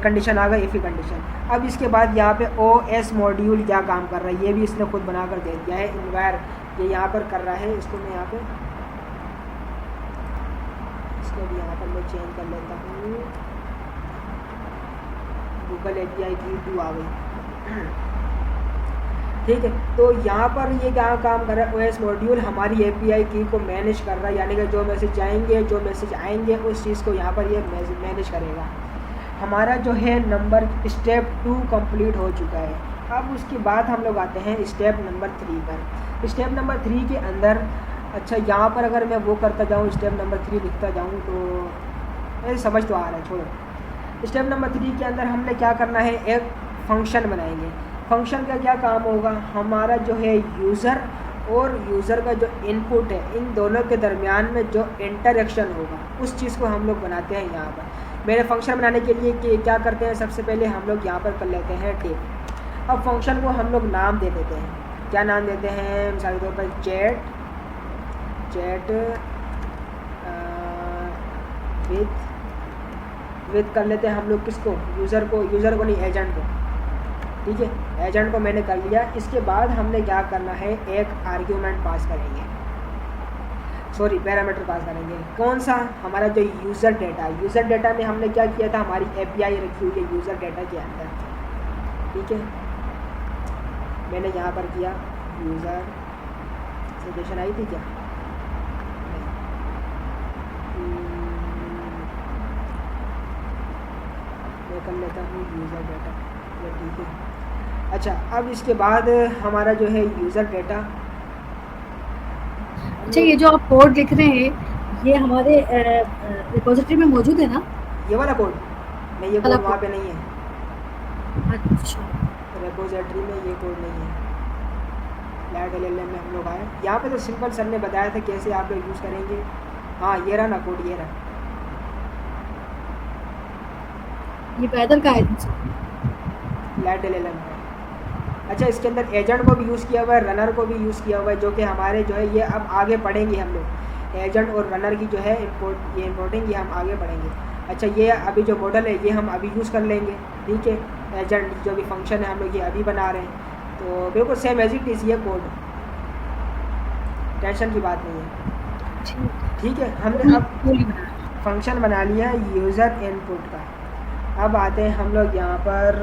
कंडीशन आ गई, इफ़ी कंडीशन। अब इसके बाद यहाँ पे OS मॉड्यूल क्या काम कर रहा है, ये भी इसने खुद बना कर दे दिया है। इन्वायर ये यहाँ पर कर रहा है, इसको मैं यहाँ पे, इसको भी यहाँ पर मैं चेंज कर लेता हूँ। गूगल API की 2 आ गई। ठीक है, तो यहाँ पर ये क्या काम कर रहा है, OS मॉड्यूल हमारी API की को मैनेज कर रहा है। यानी कि जो मैसेज जाएंगे, जो मैसेज आएंगे, उस चीज़ को यहाँ पर ये मैनेज करेगा। हमारा जो है नंबर स्टेप 2 कंप्लीट हो चुका है। अब उसके बाद हम लोग आते हैं स्टेप नंबर 3 पर। स्टेप नंबर 3 के अंदर, अच्छा यहाँ पर अगर मैं वो करता जाऊँ, स्टेप नंबर 3 लिखता जाऊँ, तो समझ तो आ रहा है, छोड़ो। स्टेप नंबर 3 के अंदर हमने क्या करना है, एक फंक्शन बनाएंगे। फंक्शन का क्या काम होगा, हमारा जो है यूज़र और यूज़र का जो इनपुट है, इन दोनों के दरमियान में जो इंटरेक्शन होगा उस चीज़ को हम लोग बनाते हैं यहाँ पर। मेरे फंक्शन बनाने के लिए कि क्या करते हैं, सबसे पहले हम लोग यहाँ पर कर लेते हैं टेप। अब फंक्शन को हम लोग नाम दे देते हैं। क्या नाम देते हैं, मिसाल के तौर पर चैट विद कर लेते हैं हम लोग किसको, यूज़र को नहीं, एजेंट को। ठीक है, एजेंट को मैंने कर लिया। इसके बाद हमने क्या करना है, एक आर्ग्यूमेंट पास करेंगे, सॉरी पैरामीटर पास करेंगे। कौन सा, हमारा जो यूज़र डेटा। यूज़र डेटा में हमने क्या किया था, हमारी एपीआई रखी हुई है यूज़र डेटा के अंदर, ठीक है। मैंने यहाँ पर किया यूज़र सजेशन आई थी क्या, मैं कर लेता हूँ यूज़र डेटा, ये ठीक है। अच्छा, अब इसके बाद हमारा जो है यूज़र डेटा, अच्छा ये जो आप कोड लिख रहे हैं ये हमारे रिपोजिटरी में मौजूद है ना? ये वाला कोड नहीं, ये वाला कोड वहाँ कोड। पे नहीं है, अच्छा रिपोजिटरी में ये कोड नहीं है। लैट LLM में हम लोग आए, यहाँ पे तो सिंपल सर ने बताया था कैसे आप लोग यूज़ करेंगे। हाँ ये रहा ना कोड, ये रहा, ये पैदल का है तुमसे? लैट LLM का। अच्छा, इसके अंदर एजेंट को भी यूज़ किया हुआ है, रनर को भी यूज़ किया हुआ है, जो कि हमारे जो है ये अब आगे पढ़ेंगे हम लोग, एजेंट और रनर की जो है ये इम्पोर्टिंग, ये हम आगे पढ़ेंगे। अच्छा, ये अभी जो मॉडल है ये हम अभी यूज़ कर लेंगे, ठीक है। एजेंट जो भी फंक्शन है हम लोग ये अभी बना रहे हैं, तो बिल्कुल सेम एज इट इज़ ये कोड, टेंशन की बात नहीं है, ठीक है। हमने अब गोली बना फंक्शन बना लिया है यूज़र इनपुट का। अब आते हैं हम लोग यहाँ पर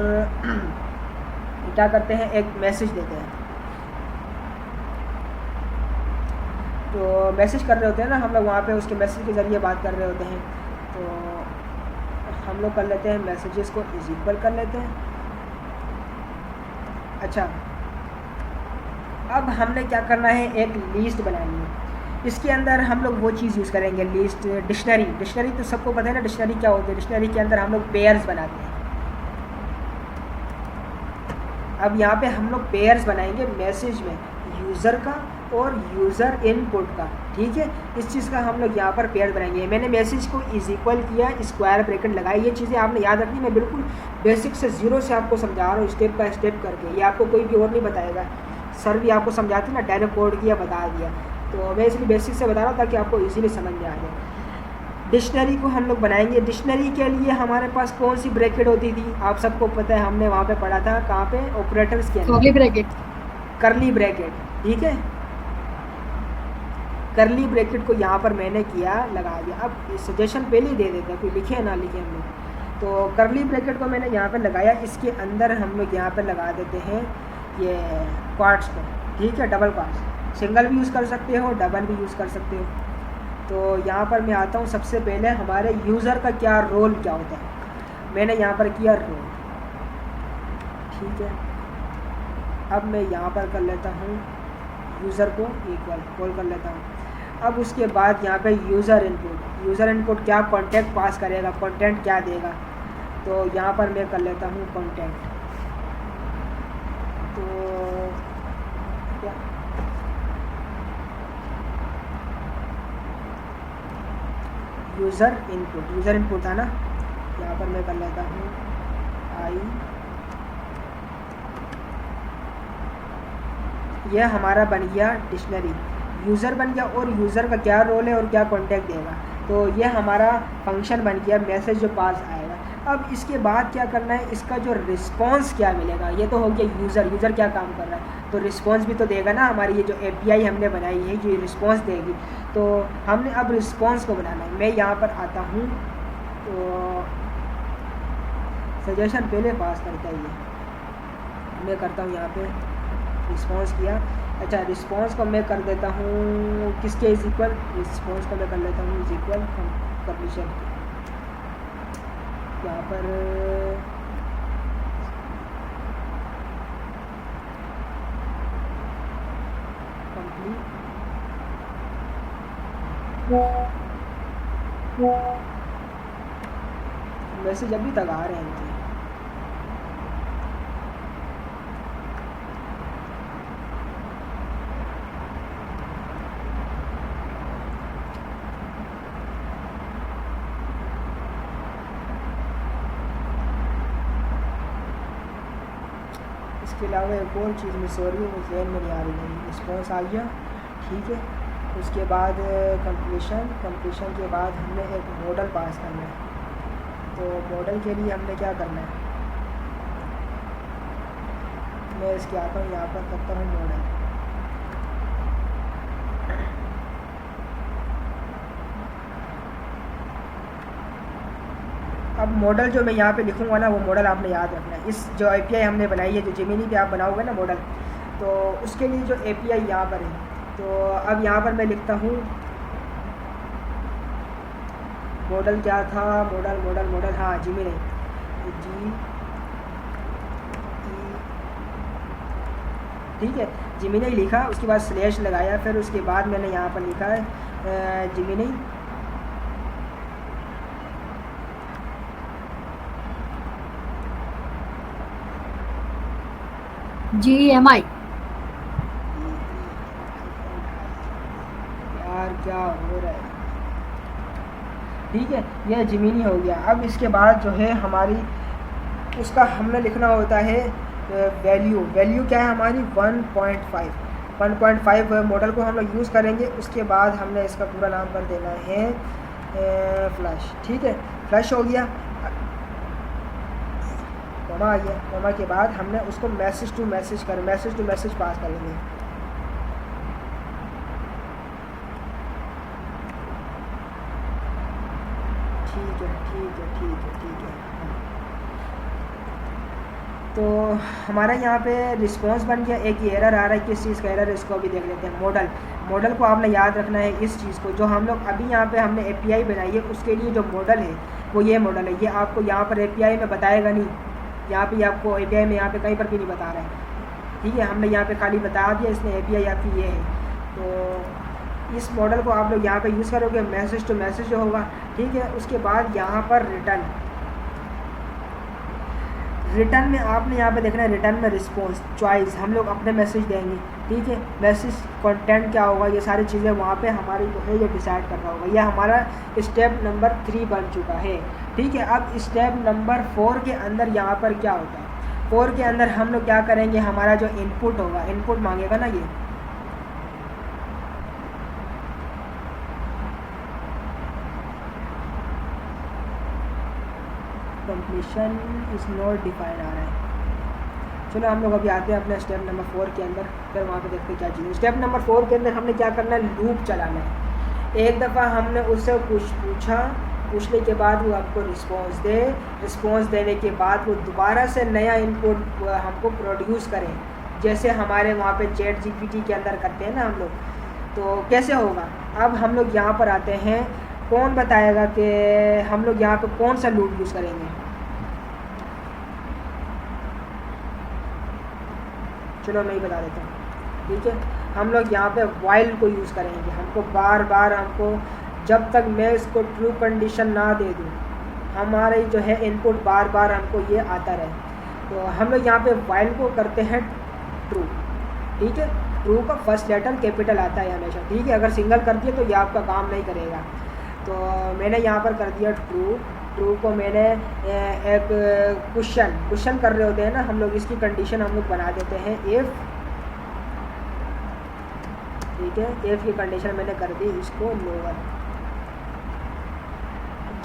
क्या करते हैं, एक मैसेज देते हैं। तो मैसेज कर रहे होते हैं ना हम लोग वहाँ पे, उसके मैसेज के ज़रिए बात कर रहे होते हैं, तो हम लोग कर लेते हैं मैसेजेस को इज इक्वल कर लेते हैं। अच्छा, अब हमने क्या करना है, एक लिस्ट बनानी है। इसके अंदर हम लोग वो चीज़ यूज़ करेंगे, लिस्ट, डिक्शनरी। डिक्शनरी तो सबको पता है ना, डिक्शनरी क्या होती है। डिक्शनरी के अंदर हम लोग पेयर्स बनाते हैं। अब यहाँ पे हम लोग पेयर्स बनाएंगे मैसेज में, यूज़र का और यूज़र इनपुट का, ठीक है। इस चीज़ का हम लोग यहाँ पर पेयर बनाएंगे। मैंने मैसेज को इज इक्वल किया, स्क्वायर ब्रैकेट लगाई, ये चीज़ें आपने याद रखनी। मैं बिल्कुल बेसिक से ज़ीरो से आपको समझा रहा हूँ, स्टेप बाय स्टेप करके। ये आपको कोई भी और नहीं बताएगा, सर भी आपको समझाते ना, डायरेक्ट कोड किया बता दिया, तो मैं इसलिए बेसिक से बता रहा हूँ ताकि आपको ईजिली समझ में आ जाए। डिक्शनरी को हम लोग बनाएंगे। डिक्शनरी के लिए हमारे पास कौन सी ब्रैकेट होती थी, आप सबको पता है, हमने वहाँ पे पढ़ा था, कहाँ पे, ऑपरेटर्स के कर्ली अंदर, ब्रैकेट। करली ब्रैकेट, ठीक है। करली ब्रैकेट को यहाँ पर मैंने किया, लगा दिया। अब सजेशन पहले ही दे देते हैं, कोई लिखे ना लिखे हम लोग। तो करली ब्रैकेट को मैंने यहाँ पर लगाया, इसके अंदर हम लोग यहाँ पर लगा देते हैं ये क्वार्ट्स को, ठीक है, डबल क्वार्ट्स। सिंगल भी यूज़ कर सकते हो, डबल भी यूज़ कर सकते हो। तो यहाँ पर मैं आता हूँ, सबसे पहले हमारे यूज़र का क्या रोल क्या होता है, मैंने यहाँ पर किया रोल, ठीक है। अब मैं यहाँ पर कर लेता हूँ यूज़र को इक्वल कॉल कर लेता हूँ। अब उसके बाद यहाँ पे यूज़र इनपुट क्या कंटेंट पास करेगा, कंटेंट क्या देगा, तो यहाँ पर मैं कर लेता हूँ कंटेंट। तो क्या यूज़र इनपुट था ना, यहाँ पर मैं कर लेता हूँ आई। यह हमारा बन गया डिक्शनरी, यूज़र बन गया, और यूज़र का क्या रोल है और क्या कॉन्टेक्ट देगा, तो यह हमारा फंक्शन बन गया, मैसेज जो पास आएगा। अब इसके बाद क्या करना है, इसका जो रिस्पॉन्स क्या मिलेगा, ये तो हो गया यूज़र क्या काम कर रहा है, तो रिस्पॉन्स भी तो देगा ना। हमारी ये जो एपीआई हमने बनाई है ये रिस्पॉन्स देगी, तो हमने अब रिस्पॉन्स को बनाना है। मैं यहाँ पर आता हूँ, तो सजेशन पहले पास करता ही है, मैं करता हूँ यहाँ पे रिस्पॉन्स किया। अच्छा, रिस्पॉन्स को मैं कर देता हूँ किसके इज इक्वल, रिस्पॉन्स को मैं कर लेता हूँ इज इक्वल कंप्लीशन। यहाँ पर कंप्लीट, मैसेज अभी तक आ रहे हैं। इसके अलावा एक और चीज़ मिस हो रही है, वो जहन में नहीं आ रही है। रिस्पॉन्स आ गया, ठीक है। उसके बाद कंप्लीशन के बाद हमने एक मॉडल पास करना है। तो मॉडल के लिए हमने क्या करना है, मैं इसके आता हूँ यहाँ पर करता हूँ मॉडल। अब मॉडल जो मैं यहाँ पे लिखूँगा ना वो मॉडल आपने याद रखना है। इस जो एपीआई हमने बनाई है, जो जेमिनी पे आप बनाओगे ना मॉडल, तो उसके लिए जो एपीआई यहाँ पर है, तो अब यहाँ पर मैं लिखता हूँ मॉडल क्या था, मॉडल मॉडल मॉडल, हाँ जेमिनी, जी ठीक है, जेमिनी लिखा, उसके बाद स्लैश लगाया, फिर उसके बाद मैंने यहाँ पर लिखा है जेमिनी GMI। यार क्या हो रहा है, ठीक है, यह जेमिनी हो गया। अब इसके बाद जो है हमारी उसका हमने लिखना होता है वैल्यू। वैल्यू क्या है हमारी 1.5 मॉडल को हम लोग यूज़ करेंगे। उसके बाद हमने इसका पूरा नाम कर देना है फ्लैश, ठीक है, फ्लैश हो गया, कॉमा आ गया, कॉमा के बाद हमने उसको मैसेज टू मैसेज पास करेंगे। ठीक है ठीक है ठीक है ठीक है। तो हमारा यहाँ पे रिस्पॉन्स बन गया। एक एरर आ रहा है, किस चीज़ का एरर है इसको अभी देख लेते हैं। मॉडल को आपने याद रखना है इस चीज़ को, जो हम लोग अभी यहाँ पे हमने एपीआई बनाई है उसके लिए जो मॉडल है वो ये मॉडल है। ये आपको यहाँ पर एपीआई में बताएगा नहीं, यहाँ पे आपको एपीआई में यहाँ पे कहीं पर भी नहीं बता रहा है, ठीक है, हमने यहाँ पे खाली बता दिया इसने एपीआई आपकी ये है। तो इस मॉडल को आप लोग यहाँ पे यूज़ करोगे, मैसेज टू मैसेज होगा, ठीक है। उसके बाद यहाँ पर रिटर्न में आपने यहाँ पे देखना है, रिटर्न में रिस्पॉन्स चॉइस, हम लोग अपने मैसेज देंगे, ठीक है। मैसेज कंटेंट क्या होगा, ये सारी चीज़ें वहाँ पे हमारी जो है ये डिसाइड करना होगा। यह हमारा स्टेप नंबर 3 बन चुका है, ठीक है। अब स्टेप नंबर 4 के अंदर यहाँ पर क्या होता है, 4 के अंदर हम लोग क्या करेंगे, हमारा जो इनपुट होगा, इनपुट मांगेगा ना ये, कंप्लीशन इज़ नॉट डिफाइंड आ रहा है। चलो हम लोग अभी आते हैं अपने स्टेप नंबर 4 के अंदर, फिर वहाँ पे देखते हैं क्या चीज़। स्टेप नंबर 4 के अंदर हमने क्या करना है, लूप चलाना है। एक दफ़ा हमने उससे कुछ पूछने के बाद वो आपको रिस्पॉन्स देने के बाद वो दोबारा से नया इनपुट हमको प्रोड्यूस करें, जैसे हमारे वहाँ पे चैट जीपीटी के अंदर करते हैं ना हम लोग। तो कैसे होगा, अब हम लोग यहाँ पर आते हैं, कौन बताएगा कि हम लोग यहाँ पे कौन सा लूप यूज़ करेंगे। चलो मैं ही बता देता हूँ, ठीक है। हम लोग यहाँ पे वाइल को यूज़ करेंगे। हमको बार बार हमको जब तक मैं इसको ट्रू कंडीशन ना दे दूँ, हमारे जो है इनपुट बार बार हमको ये आता रहे। तो हम लोग यहाँ पे वाइल को करते हैं ट्रू, ठीक है। ट्रू का फर्स्ट लेटर कैपिटल आता है हमेशा, ठीक है। अगर सिंगल कर दिए तो ये आपका काम नहीं करेगा। तो मैंने यहाँ पर कर दिया ट्रू को मैंने एक क्वेश्चन कर रहे होते हैं ना हम लोग, इसकी कंडीशन हम लोग बना देते हैं इफ़, ठीक है। इफ़ की कंडीशन मैंने कर दी इसको लोअर।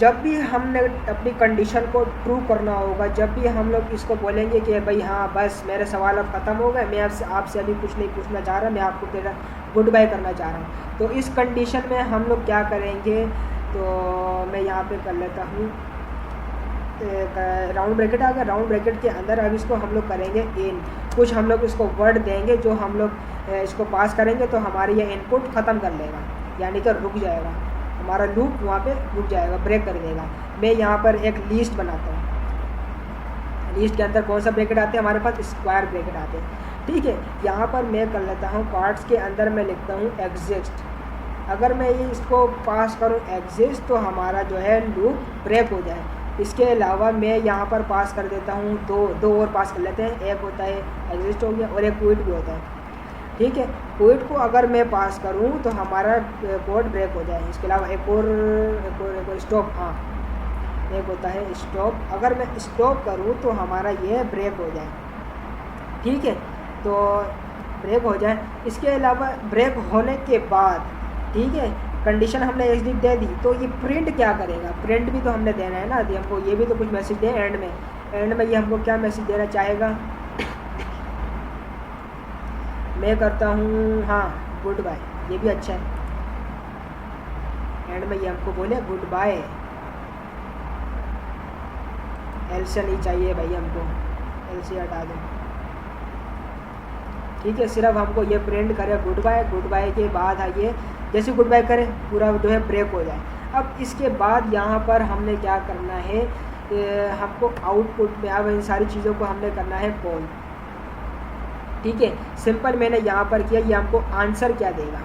जब भी हमने अपनी कंडीशन को ट्रू करना होगा, जब भी हम लोग इसको बोलेंगे कि भाई हाँ बस मेरे सवाल अब ख़त्म हो गए, मैं आपसे अभी कुछ नहीं पूछना चाह रहा, मैं आपको तेरा गुड बाय करना चाह रहा हूँ, तो इस कंडीशन में हम लोग क्या करेंगे। तो मैं यहाँ पे कर लेता हूँ, राउंड ब्रैकेट आ गया। राउंड ब्रैकेट के अंदर अब इसको हम लोग करेंगे इन, कुछ हम लोग इसको वर्ड देंगे जो हम लोग इसको पास करेंगे तो हमारी ये इनपुट ख़त्म कर लेगा, यानी कि रुक जाएगा, हमारा लूप वहाँ पे रुक जाएगा, ब्रेक कर देगा। मैं यहाँ पर एक लिस्ट बनाता हूँ। लिस्ट के अंदर कौन सा ब्रैकेट आते हैं हमारे पास, स्क्वायर ब्रैकेट आते हैं, ठीक है। यहाँ पर मैं कर लेता हूँ पार्ट्स के अंदर मैं लिखता हूँ एग्जिस्ट। अगर मैं ये इसको पास करूँ एग्जिस्ट तो हमारा जो है लूप ब्रेक हो जाए। इसके अलावा मैं यहाँ पर पास कर देता हूँ दो और पास कर लेते हैं। एक होता है एग्जिस्ट हो गया और एक क्विट भी होता है, ठीक है। क्विट को अगर मैं पास करूँ तो हमारा कोड ब्रेक हो जाए। इसके अलावा एक और स्टॉप, हाँ एक होता है स्टॉप, अगर मैं स्टॉप करूँ तो हमारा ये ब्रेक हो जाए, ठीक है। तो ब्रेक हो जाए। इसके अलावा ब्रेक होने के बाद, ठीक है, कंडीशन हमने एग्जिट दे दी तो ये प्रिंट क्या करेगा, प्रिंट भी तो हमने देना है ना, हमको ये भी तो कुछ मैसेज दे एंड में ये हमको क्या मैसेज देना चाहेगा, मैं करता हूँ हाँ गुड बाय, ये भी अच्छा है। एंड में ये हमको बोले गुड बाय, एल से नहीं चाहिए भाई हमको, एल से हटा दो। ठीक है, सिर्फ हमको ये प्रिंट करे गुड बाय। गुड बाय के बाद आइए जैसे गुड बाय करें पूरा जो है ब्रेक हो जाए। अब इसके बाद यहाँ पर हमने क्या करना है, हमको आउटपुट में अब इन सारी चीज़ों को हमने करना है कॉल। ठीक है, सिंपल मैंने यहाँ पर किया, ये हमको आंसर क्या देगा।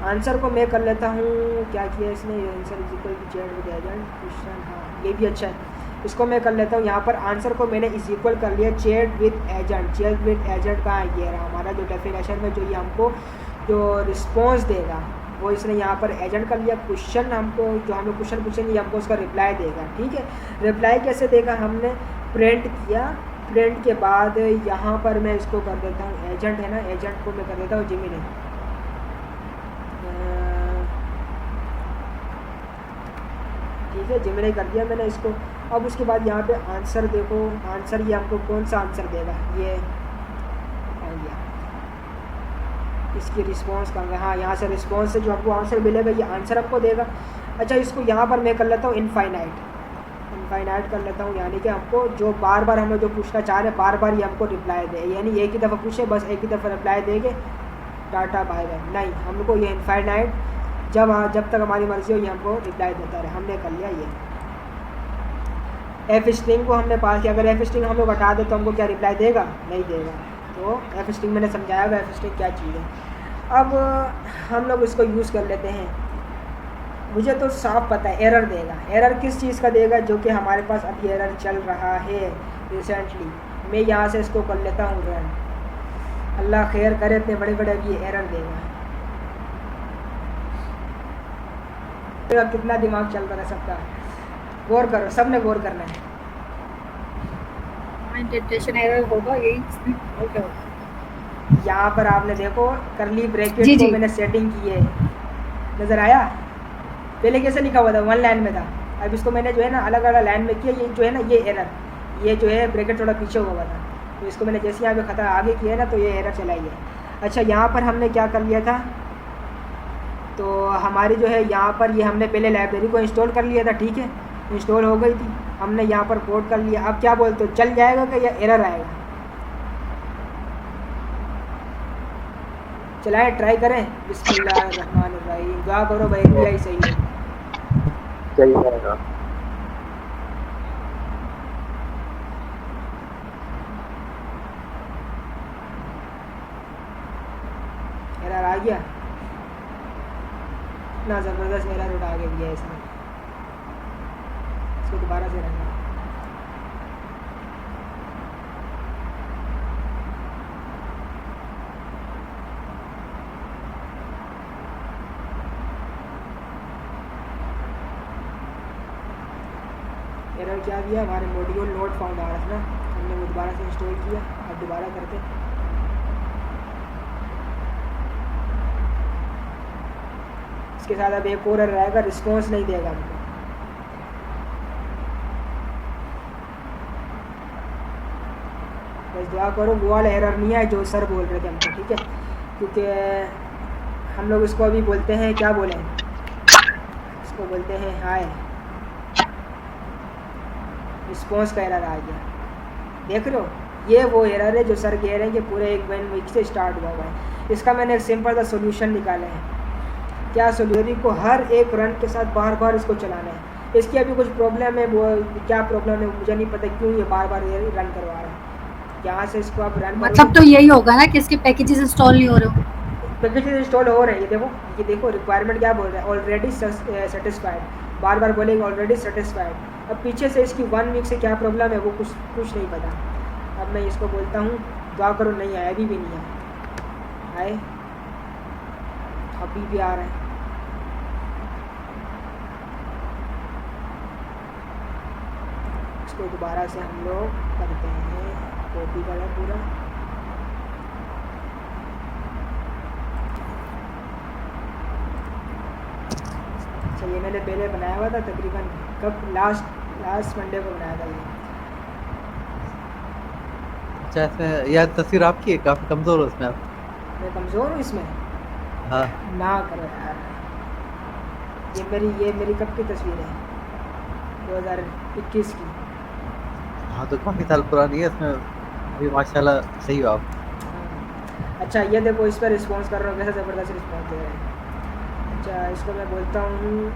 आंसर को मैं कर लेता हूँ, क्या किया इसने, answer is equal to chat with agent question, हाँ ये भी अच्छा है। इसको मैं कर लेता हूँ, यहाँ पर आंसर को मैंने इज इक्वल कर लिया chat with agent. Chat with agent कहाँ है, ये रहा हमारा जो डेफिनेशन में जो ये हमको जो रिस्पॉन्स देगा वो इसने यहाँ पर एजेंट कर लिया। क्वेश्चन हमको जो हमें क्वेश्चन पूछेंगे ये हमको उसका रिप्लाई देगा। ठीक है, रिप्लाई कैसे देगा, हमने प्रिंट किया, प्रिंट के बाद यहाँ पर मैं इसको कर देता हूँ एजेंट है ना, एजेंट को मैं कर देता हूँ जिमिनी। ठीक है, जिमिनी कर दिया मैंने इसको। अब उसके बाद यहाँ पे आंसर देखो, आंसर ये हमको कौन सा आंसर देगा, ये आ गया, इसकी रिस्पॉन्स कहाँ गया, हाँ यहाँ से रिस्पॉन्स से जो आपको आंसर मिलेगा ये आंसर आपको देगा। अच्छा, इसको यहाँ पर मैं कर लेता हूँ इनफाइनाइट, इनफाइनाइट कर लेता हूँ, यानी कि हमको जो बार बार हमें जो पूछना चाह रहे हैं बार बार ये हमको रिप्लाई दे, यानी एक ही दफ़ा पूछे बस एक ही दफ़ा रिप्लाई देंगे टाटा बाय बाय, नहीं हमको ये इनफाइनाइट जब तक हमारी मर्ज़ी हो ये हमको रिप्लाई देता रहे। हमने कर लिया ये एफ स्ट्रिंग को हमने पास किया। अगर एफ स्ट्रिंग हम लोग हटा दे तो हमको क्या रिप्लाई देगा, नहीं देगा। तो एफ स्ट्रिंग मैंने समझाया हुआ एफ स्ट्रिंग क्या चीज़ है। अब हम लोग इसको यूज़ कर लेते हैं। मुझे तो साफ पता है एरर देगा। एरर किस चीज़ का देगा, जो कि हमारे पास अभी एरर चल रहा है रिसेंटली। मैं यहाँ से इसको कर लेता हूँ रन, अल्लाह खैर करे, इतने बड़े बड़े अभी एरर देगा। कितना दिमाग चलता रह सकता है, गौर करो, सब ने गौर करना है। इंडेंटेशन एरर होगा यही, ओके। यहाँ पर आपने देखो करली ब्रैकेट जी, को जी। मैंने सेटिंग की है, नज़र आया। पहले कैसे लिखा हुआ था, वन लाइन में था, अब इसको मैंने जो है ना अलग अलग लाइन में किया। ये जो है ना ये एरर, ये जो है ब्रैकेट थोड़ा पीछे हुआ था, तो इसको मैंने जैसे यहाँ पे खतरा आगे किया है ना तो ये एरर चलाई है। अच्छा, यहाँ पर हमने क्या कर लिया था, तो हमारी जो है यहाँ पर ये हमने पहले लाइब्रेरी को इंस्टॉल कर लिया था। ठीक है, इंस्टॉल हो गई थी, हमने यहाँ पर कोड कर लिया। अब क्या बोलते हो, चल जाएगा कि या एरर आएगा, चलाएं, ट्राई करें। बिस्मिल्लाहिर्रहमानिर्रहीम, दुआ करो भाई यही सही है। चल जाएगा। एरर आ गया, इतना ज़बरदस्त एरर उठा के दिया इसने। इसको दोबारा से रखना। एरर क्या दिया, हमारे मॉड्यूल नोट फाउंड आ रहा था ना, हमने वो दोबारा से इंस्टॉल किया। अब दोबारा करके इसके साथ अब एक और एरर आएगा, रिस्पॉन्स नहीं देगा हमको। बस दुआ करो वो वाला एरर नहीं है जो सर बोल रहे थे हमको। ठीक है, क्योंकि हम लोग इसको अभी बोलते हैं, क्या बोले, इसको बोलते हैं हाय, रिस्पॉन्स का एरर आ गया। देख रहे हो, ये वो एरर है जो सर कह रहे हैं कि पूरे एक वन वीक से स्टार्ट हुआ है। इसका मैंने एक सिंपल सा सोल्यूशन निकाला है। क्या सोल्यूशन को हर एक रन के साथ बार बार इसको चलाना है। इसकी अभी कुछ प्रॉब्लम है, वो क्या प्रॉब्लम है मुझे नहीं पता, क्यों ये बार बार ये रन करवा रहा है। यहाँ से इसको आप रन मतलब तो यही होगा ना कि इसके पैकेजेस इंस्टॉल नहीं हो रहे, पैकेज इंस्टॉल हो रहे हैं। ये देखो रिक्वायरमेंट क्या बोल रहा है, ऑलरेडी सेटिस्फाइड, बार बार बोलेंगे ऑलरेडी सेटिस्फाइड। अब पीछे से इसकी 1 वीक से क्या प्रॉब्लम है वो कुछ नहीं पता। अब मैं इसको बोलता हूँ दुआ करो, नहीं आया, अभी भी नहीं आए, अभी भी आ रहा है। इसको दोबारा से हम लोग करते हैं, कॉपी करें पूरा। अच्छा, ये मैंने पहले बनाया हुआ था तकरीबन, कब लास्ट मंडे को बनाया था ये। अच्छा इसमें यार तस्वीर आपकी है, काफी कमजोर हो इसमें आप। मैं कमज़ोर हूँ इसमें? हाँ ना करो यार। ये मेरी कब की तस्वीर है? 2021 की। हाँ तो काफी साल पुरानी है इसमें, अभी माशाल्लाह सही हो आप। हाँ। अच्छा ये देखो, इस पर रिस्पॉन्स कर रहा हूँ, कैसा ज़बरदस्त रिस्पॉन्स दे रहा है। अच्छा इसको मैं बोलता हूँ,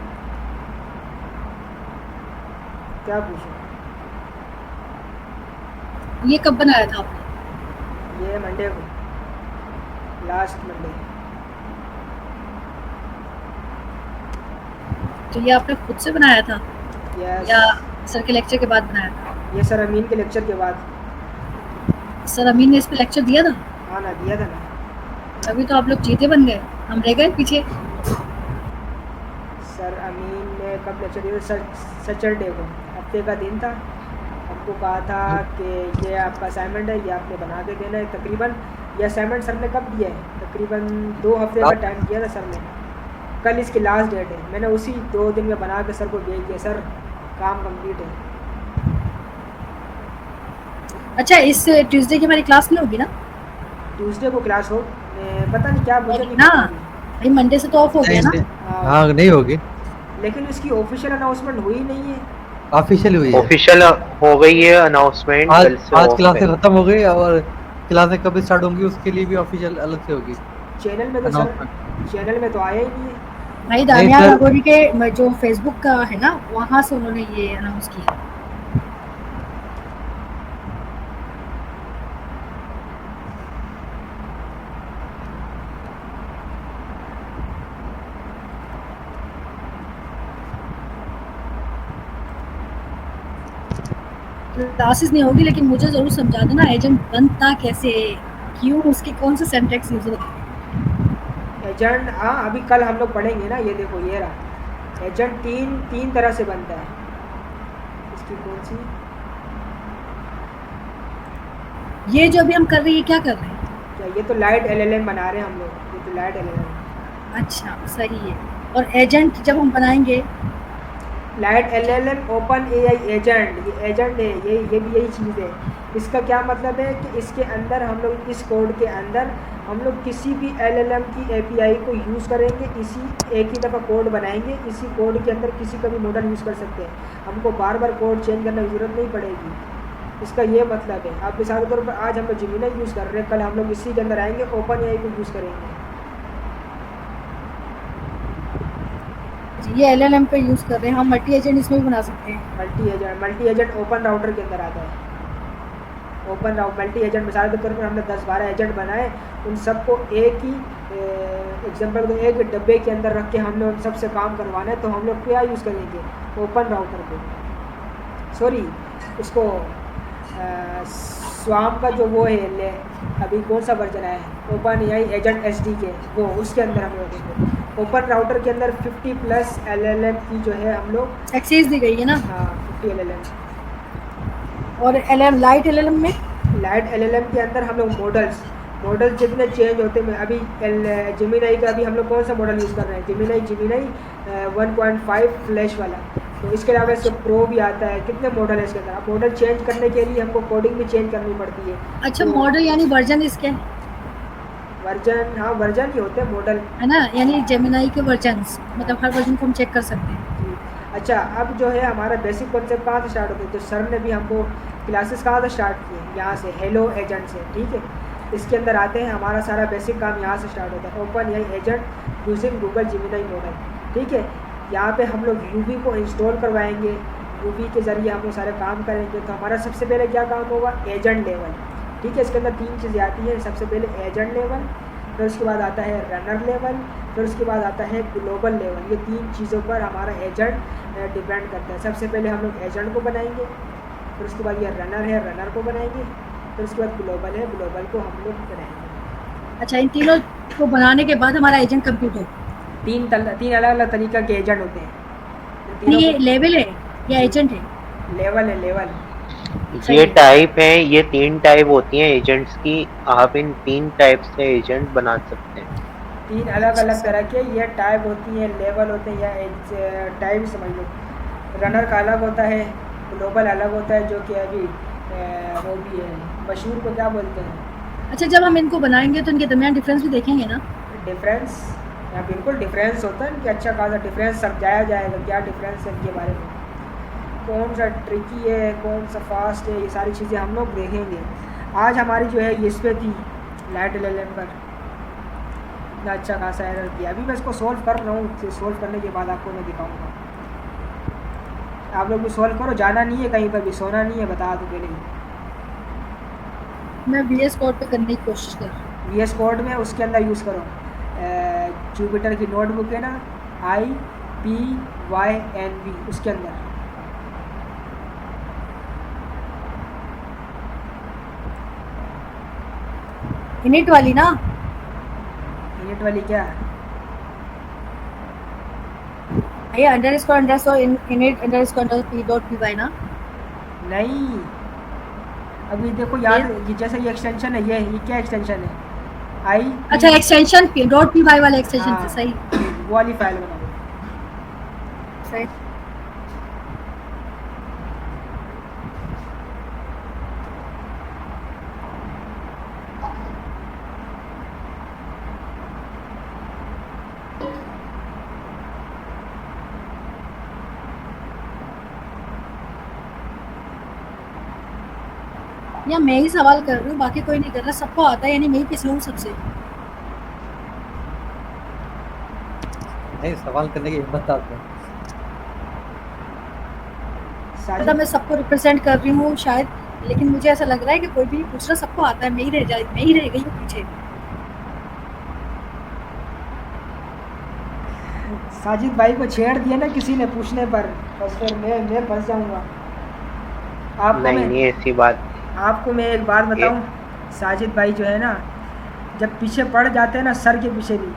क्या पूछूँ? ये कब बनाया था आपने? ये मंडे को, लास्ट मंडे। तो ये आपने खुद से बनाया था यस। या सर के लेक्चर के बाद बनाया था? ये सर अमीन के लेक्चर के बाद। सर अमीन ने इस पे लेक्चर दिया था? हाँ ना, दिया था ना। तभी तो आप लोग जीते बन गए, हम रह गए पीछे। सर अमीन ने कब लेक्चर दिया था? सैटरडे को, हफ्ते का दिन था। हमको कहा था कि ये आपका असाइनमेंट है, ये आपने बना के देना है। तकरीबन ये असाइनमेंट सर ने कब दिया है? तकरीबन 2 हफ्ते का टाइम दिया था सर ने। कल इसकी लास्ट डेट है। मैंने उसी 2 दिन में बना के सर को भेज दिया, सर काम कंप्लीट है। अच्छा इस ट्यूसडे की हमारी क्लास नहीं होगी ना? ट्यूसडे को क्लास हो, पता नहीं क्या, मुझे नहीं ना पता अभी। भाई मंडे से तो ऑफ हो गया ना। हाँ नहीं होगी, लेकिन इसकी ऑफिशियल अनाउंसमेंट हुई नहीं है। ऑफिशियल हुई है। ऑफिशियल हो गई है अनाउंसमेंट, आज कल से आज off क्लासें है। खत्म हो गई और क्लासें कब स्टार्ट होंगी उसके लिए भी ऑफिशियल अलग से होगी चैनल में तो सर, अनाउंसमेंट। चैनल में तो आया ही नहीं है। भाई नहीं दानिया सर, नागौरी के जो फेसबुक का है ना, वहाँ से उन्होंने ये अनाउंस किया। क्लासेस नहीं होगी, लेकिन मुझे जरूर समझा देना एजेंट बनता कैसे, क्यों, उसके कौन से सिंटैक्स यूज होते हैं। एजेंट, हाँ अभी कल हम लोग पढ़ेंगे ना। ये देखो ये रहा एजेंट, तीन तरह से बनता है। इसकी कौन सी, ये जो अभी हम कर रहे हैं, क्या कर रहे हैं? क्या ये तो लाइट एलएलएम बना रहे हैं हम लोग। ये तो लाइट एलएलएम, अच्छा सही है। और एजेंट जब हम बनाएंगे, light LLM open AI agent, ये एजेंट है, ये भी यही चीज़ है। इसका क्या मतलब है कि इसके अंदर हम लोग, इस कोड के अंदर हम लोग किसी भी एलएलएम की एपीआई को यूज़ करेंगे। इसी एक ही दफ़ा कोड बनाएंगे, इसी कोड के अंदर किसी का भी मॉडल यूज़ कर सकते हैं। हमको बार बार कोड चेंज करने की ज़रूरत नहीं पड़ेगी। इसका ये मतलब है। आप मिसाल के तौर पर आज हम लोग जेमिनी यूज़ कर रहे हैं, कल हम लोग इसी के अंदर आएंगे ओपन एआई को यूज़ करेंगे। ये एलएलएम पे यूज कर रहे हैं हम, मल्टी एजेंट इसमें भी बना सकते हैं। मल्टी एजेंट ओपन राउटर के अंदर आता है। ओपन मल्टी एजेंट, मिसाल के तौर पर हमने 10-12 एजेंट बनाए, उन सबको एक ही एग्जांपल को एक डब्बे के अंदर रख के हमने उन सबसे काम करवाना है। तो हम लोग क्या यूज़ करेंगे? ओपन राउटर को, सॉरी उसको स्वाम का जो वो है, अभी कौन सा वर्जन है ओपन एआई एजेंट एसडीके, वो उसके अंदर हम लोग देंगे। ओपन राउटर के अंदर 50+ एलएलएम की जो है हम लोग, एक्सेस दी गई है ना। हाँ 50 एलएलएम। और एलएम लाइट एलएलएम में, लाइट एलएलएम के अंदर हम लोग मॉडल्स जितने चेंज होते हैं। अभी जेमिनी का अभी हम लोग कौन सा मॉडल यूज़ कर रहे हैं? जेमिनी 1.5 फ्लैश वाला। तो इसके अलावा इसके प्रो भी आता है। कितने मॉडल है इसके अंदर? अब मॉडल चेंज करने के लिए हमको कोडिंग भी चेंज करनी पड़ती है। अच्छा तो मॉडल यानी वर्जन इसके, वर्जन, हाँ वर्जन ही होते हैं मॉडल। है ना, यानी जेमिनी के वर्जन्स, मतलब हर वर्जन को हम चेक कर सकते हैं। जी। अच्छा अब जो है हमारा बेसिक कॉन्सेप्ट कहाँ से स्टार्ट होता है? तो सर ने भी हमको क्लासेस कहाँ से स्टार्ट किए? यहाँ से, हेलो एजेंट से, ठीक है। इसके अंदर आते हैं, हमारा सारा बेसिक काम यहाँ से स्टार्ट होता है। Open AI agent using Google Gemini model, ठीक है। यहाँ पे हम लोग यूवी को इंस्टॉल करवाएंगे, यूवी के ज़रिए हम लोग सारे काम करेंगे। तो हमारा सबसे पहले क्या काम होगा? एजेंट लेवल, ठीक है। इसके अंदर 3 चीज़ें आती हैं। सबसे पहले एजेंट लेवल, फिर उसके बाद आता है रनर लेवल, फिर उसके बाद आता है ग्लोबल लेवल। ये 3 चीज़ों पर हमारा एजेंट डिपेंड करता है। सबसे पहले हम लोग एजेंट को बनाएंगे, फिर उसके बाद ये रनर है, रनर को बनाएंगे, फिर उसके बाद ग्लोबल है, ग्लोबल को हम लोग बनाएंगे। अच्छा इन तीनों को बनाने के बाद हमारा एजेंट कंप्यूट हो। 3 अलग अलग तरीक़ा के एजेंट होते हैं। नहीं ये लेवल है या एजेंट है? लेवल है, लेवल। ये टाइप है, ये 3 टाइप होती हैं एजेंट्स की। आप इन 3 टाइप से एजेंट बना सकते हैं। 3 अलग अलग तरह के ये टाइप होती हैं, लेवल होते हैं, या टाइप समझ लो। रनर का अलग होता है, ग्लोबल अलग होता है, जो कि अभी वो भी है, मशहूर को क्या बोलते हैं, अच्छा, जब हम इनको बनाएंगे तो इनके दरमियान डिफरेंस भी देखेंगे ना? डिफरेंस। यहाँ बिल्कुल डिफरेंस होता है इनके, अच्छा खासा डिफरेंस समझाया जाएगा क्या डिफरेंस है इनके बारे में, कौन सा ट्रिकी है कौन सा फास्ट है, ये सारी चीज़ें हम लोग देखेंगे। आज हमारी जो है इस पे थी लाइट एलएलएम पर, इतना अच्छा खासा एरर किया। अभी मैं इसको सॉल्व कर रहा हूँ, सॉल्व करने के बाद आपको मैं दिखाऊंगा। आप लोग भी सॉल्व करो, जाना नहीं है कहीं पर भी, सोना नहीं है, बता दो पहले ही। मैं VS कोड पे करने की कोशिश कर रही हूँ। VS कोड में उसके अंदर यूज़ करो, जुपिटर की नोटबुक है ना, IPYNV, उसके अंदर। इनिट वाली ना? इनिट वाली क्या? ये ___ init __p.py ना? नहीं, अभी देखो याद, ये जैसे ये एक्सटेंशन है, ये क्या एक्सटेंशन है, आई। अच्छा, एक्सटेंशन .py वाला एक्सटेंशन हाँ, से सही। वो वाली फाइल बनाओ। सही। या मैं ही सवाल कर रही हूँ, बाकी कोई नहीं कर रहा, सबको आता है, यानी मैं ही पिछलू सबसे। नहीं, सवाल करने की हिम्मत आपको। मतलब मैं सबको रिप्रेजेंट कर रही हूँ शायद, लेकिन मुझे ऐसा लग रहा है कि कोई भी नहीं पूछ रहा, सबको आता है, मैं ही रह गई हूँ पीछे। साजिद भाई को छेड़ दिया ना किसी ने पूछने पर, बस फिर मैं फंस जाऊंगा। नहीं ऐसी बात। आपको मैं एक बात बताऊं, साजिद भाई जो है ना, जब पीछे पड़ जाते हैं ना सर के पीछे भी,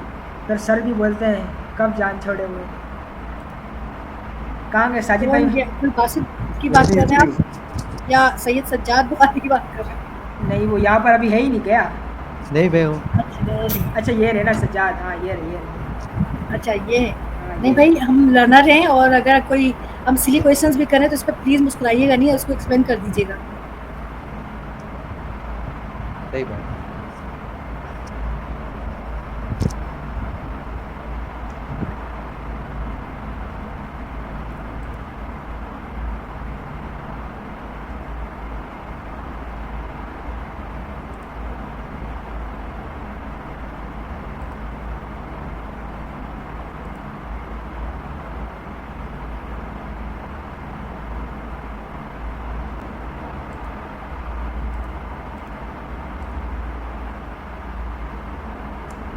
फिर सर भी बोलते हैं कब जान छोड़े हुए। कहाँ गए साजिद भाई? अब्दुल बासित की बात कर रहे हैं आप, या सैयद सज्जाद बुखारी की बात कर रहे हैं? नहीं, वो यहाँ पर अभी है ही नहीं गया। नहीं, मैं हूँ। अच्छा ये रहे ना सज्जाद, हाँ ये रहे। अच्छा ये है। हाँ, नहीं ये। भाई, हम लर्नर हैं, और अगर कोई हम सिली क्वेश्चंस भी करें तो इस पर प्लीज मुस्कुराइएगा नहीं, उसको एक्सप्लेन कर दीजिएगा। सही बात।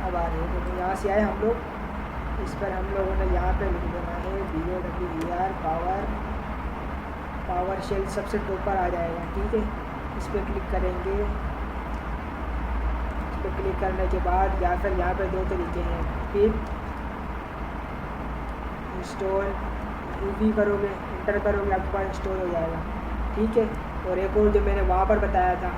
अब आ रही है, तो यहाँ से आए हम लोग, इस पर हम लोगों ने यहाँ पे लिख देना है BOWER पावर शेल सबसे ऊपर आ जाएगा, ठीक है। इस पर क्लिक करेंगे, इस पर क्लिक करने के बाद या फिर यहाँ पे दो तरीके हैं, पिप इंस्टॉल UV करोगे, इंटर करोगे, आपके पास इंस्टॉल हो जाएगा, ठीक है। और एक और जो मैंने वहाँ पर बताया था,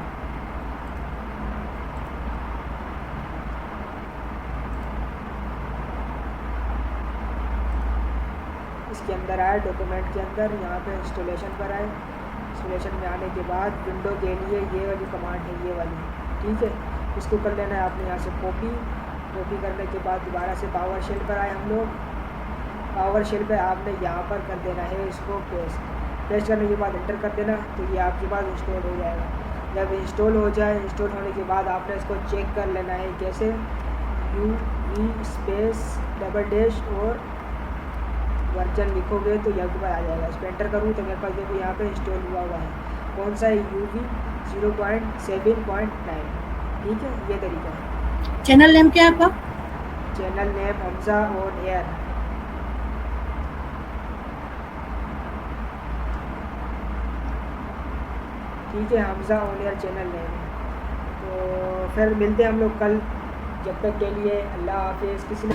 इसके अंदर आए डॉक्यूमेंट के अंदर, यहाँ पे इंस्टॉलेशन पर आए, इंस्टॉलेशन में आने के बाद विंडो के लिए ये वाली कमांड है, ये वाली, ठीक है। इसको कर लेना है आपने यहाँ से कॉपी करने के बाद दोबारा से पावर शेल पर आए हम लोग, पावर शेल पे आपने यहाँ पर कर देना है इसको पेस्ट करने के बाद इंटर कर देना, तो ये आपके पास इंस्टॉल हो जाएगा। जब इंस्टॉल हो जाए, इंस्टॉल होने के बाद आपने इसको चेक कर लेना है, कैसे UV__ और वर्जन लिखोगे तो यहाँ के पास आ जाएगा। इस पर एंटर करूँ तो मेरे पास देखो यहाँ पे इंस्टॉल हुआ है, कौन सा है, UV 0.7.9, ठीक है। ये तरीका है। चैनल नेम क्या है आपका? Channel name Hamza on air, ठीक है, Hamza on air channel name है। तो फिर मिलते हैं हम लोग कल, जब तक के लिए अल्लाह हाफिज़। किसी ने